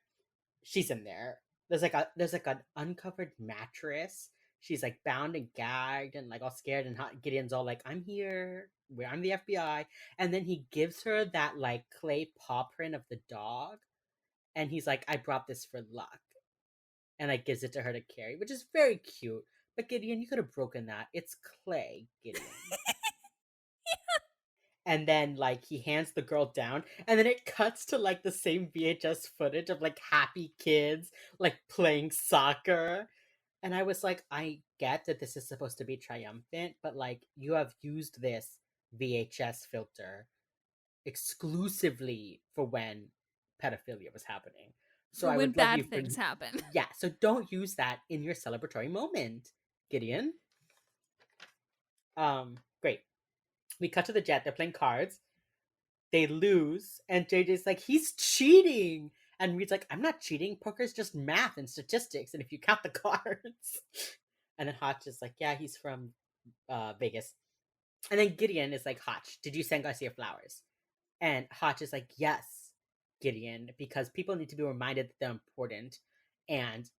She's in there. there's like an uncovered mattress. She's like bound and gagged and like all scared, and Gideon's all like, "I'm here. Where I'm the FBI." And then he gives her that like clay paw print of the dog, and he's like, "I brought this for luck," and like gives it to her to carry, which is very cute. But Gideon, you could have broken that. It's clay, Gideon. And then like he hands the girl down, and then it cuts to like the same VHS footage of like happy kids like playing soccer. And I was like, I get that this is supposed to be triumphant, but like you have used this VHS filter exclusively for when pedophilia was happening. So For I when would love you bad for, things happen. yeah, so don't use that in your celebratory moment, Gideon. Great. We cut to the jet, they're playing cards. They lose, and JJ's like, he's cheating. And Reed's like, I'm not cheating. Poker's just math and statistics, and if you count the cards. And then Hotch is like, yeah, he's from Vegas. And then Gideon is like, Hotch, did you send Garcia flowers? And Hotch is like, yes, Gideon, because people need to be reminded that they're important, and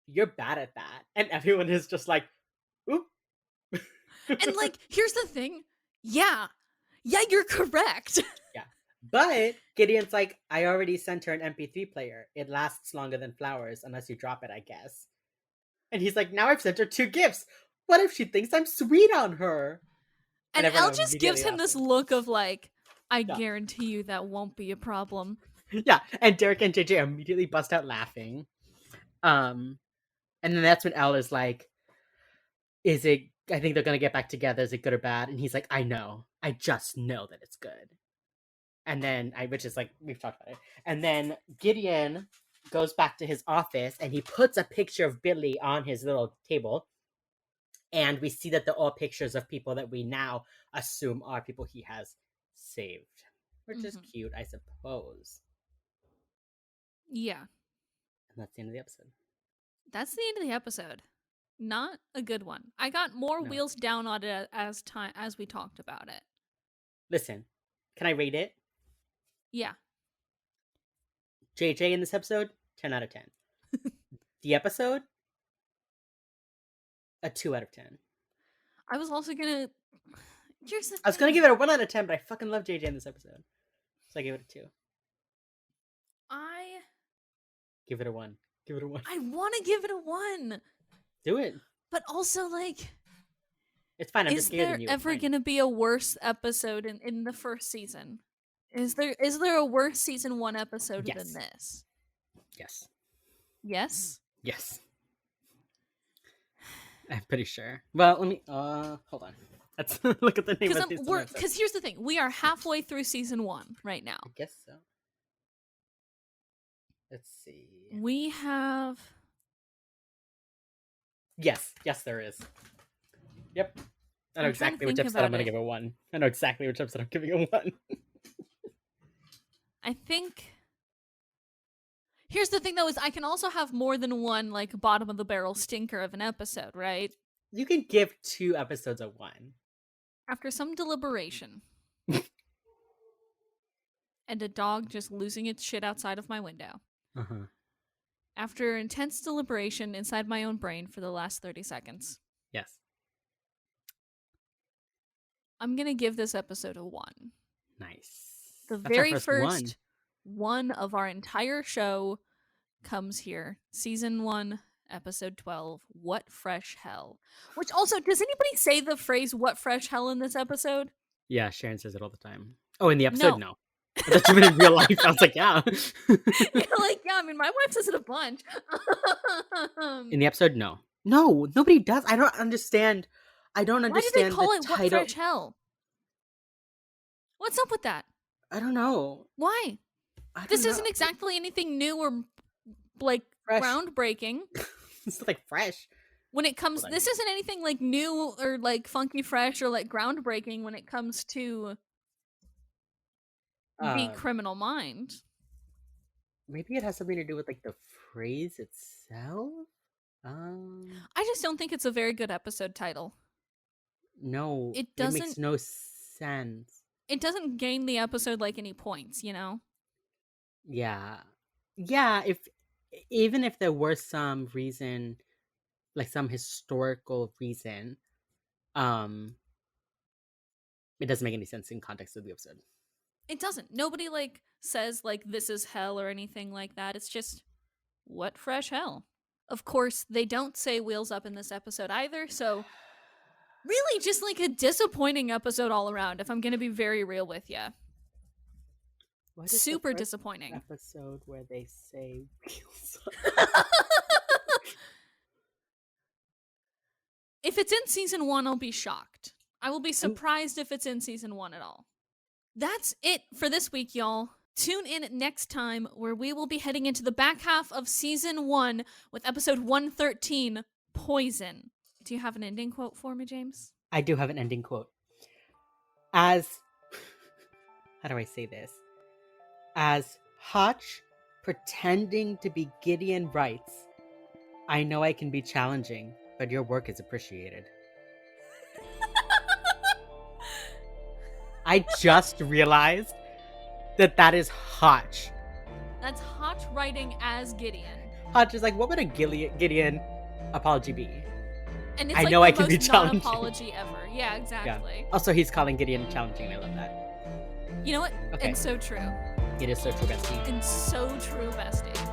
you're bad at that. And everyone is just like, oop. And like, here's the thing. Yeah. Yeah, you're correct. Yeah. But Gideon's like, I already sent her an MP3 player. It lasts longer than flowers unless you drop it, I guess. And he's like, now I've sent her 2 gifts. What if she thinks I'm sweet on her? And And Elle everyone just gives immediately him laughs. this look of like, I Yeah. guarantee you that won't be a problem. Yeah. And Derek and JJ immediately bust out laughing. And then that's when Elle is like, is it, I think they're going to get back together. Is it good or bad? And he's like, I know. I just know that it's good. And then which is like, we've talked about it. And then Gideon goes back to his office and he puts a picture of Billy on his little table. And we see that they're all pictures of people that we now assume are people he has saved, which is cute, I suppose. Yeah. And that's the end of the episode. That's the end of the episode. Not a good one. I got more No. wheels down on it as we talked about it. Listen, can I rate it? Yeah. JJ in this episode, 10 out of 10. The episode, a 2 out of 10. I was also gonna. Here's the thing. I was gonna give it a 1 out of 10, but I fucking love JJ in this episode. So I gave it a 2. I Give it a 1. Give it a 1. want to give it a 1. Do it. But also, like, It's fine. I'm is just scared there than you. ever gonna be a worse episode in the first season? Is there a worse season 1 episode Yes. than this? Yes. Yes. Yes. I'm pretty sure. Well, let me hold on. Let's look at the name of this episode. Because here's the thing, we are halfway through season 1 right now. I guess so. Let's see. We have. Yes, there is. Yep. I know I'm trying to exactly which think episode I'm about gonna it. give a 1. I know exactly which episode I'm giving a 1. I think. Here's the thing, though, is I can also have more than one, like, bottom of the barrel stinker of an episode, right? You can give 2 episodes a 1. After some deliberation. And a dog just losing its shit outside of my window. Uh-huh. After intense deliberation inside my own brain for the last 30 seconds. Yes. I'm gonna give this episode a 1. Nice. The That's our very first first one of our entire show comes here. Season 1, episode 12, What Fresh Hell. Which also, does anybody say the phrase what fresh hell in this episode? Yeah, Sharon says it all the time. Oh, in the episode? No. No. I thought you meant in real life. I was like, yeah. Like, yeah, I mean, my wife says it a bunch. In the episode, no. No, nobody does. I don't understand. I don't Why do understand they call the it What title. Fresh Hell? What's up with that? I don't know. Why? I don't This know. isn't exactly anything new or, like, Fresh. groundbreaking. It's like fresh. When it comes, Hold on. this isn't anything, like, new or, like, funky fresh or, like, groundbreaking when it comes to the Criminal Mind. Maybe it has something to do with like the phrase itself. I just don't think it's a very good episode title. No, It makes doesn't- no sense. It doesn't gain the episode, like, any points, you know? Yeah, yeah. even if there were some reason, like some historical reason, um, it doesn't make any sense in context of the episode. It doesn't. Nobody like says like this is hell or anything like that. It's just what fresh hell. Of course, they don't say wheels up in this episode either, so really just like a disappointing episode all around, if I'm gonna be very real with you. What is the Super first disappointing. episode where they say wheels up? If it's in season 1, I'll be shocked. I will be I'm- surprised if it's in season 1 at all. That's it for this week, y'all. Tune in next time where we will be heading into the back half of season 1 with episode 113, Poison. Do you have an ending quote for me, James? I do have an ending quote. As how do I say this? As Hotch pretending to be Gideon writes, I know I can be challenging, but your work is appreciated. I just realized that is Hotch. That's Hotch writing as Gideon. Hotch is like, what would a Gideon apology be? And it's I like know the I can be most challenging. non-apology ever. Yeah, exactly. Also, he's calling Gideon challenging, and I love that. You know what? Okay. And so true. It is so true, bestie. And so true, bestie.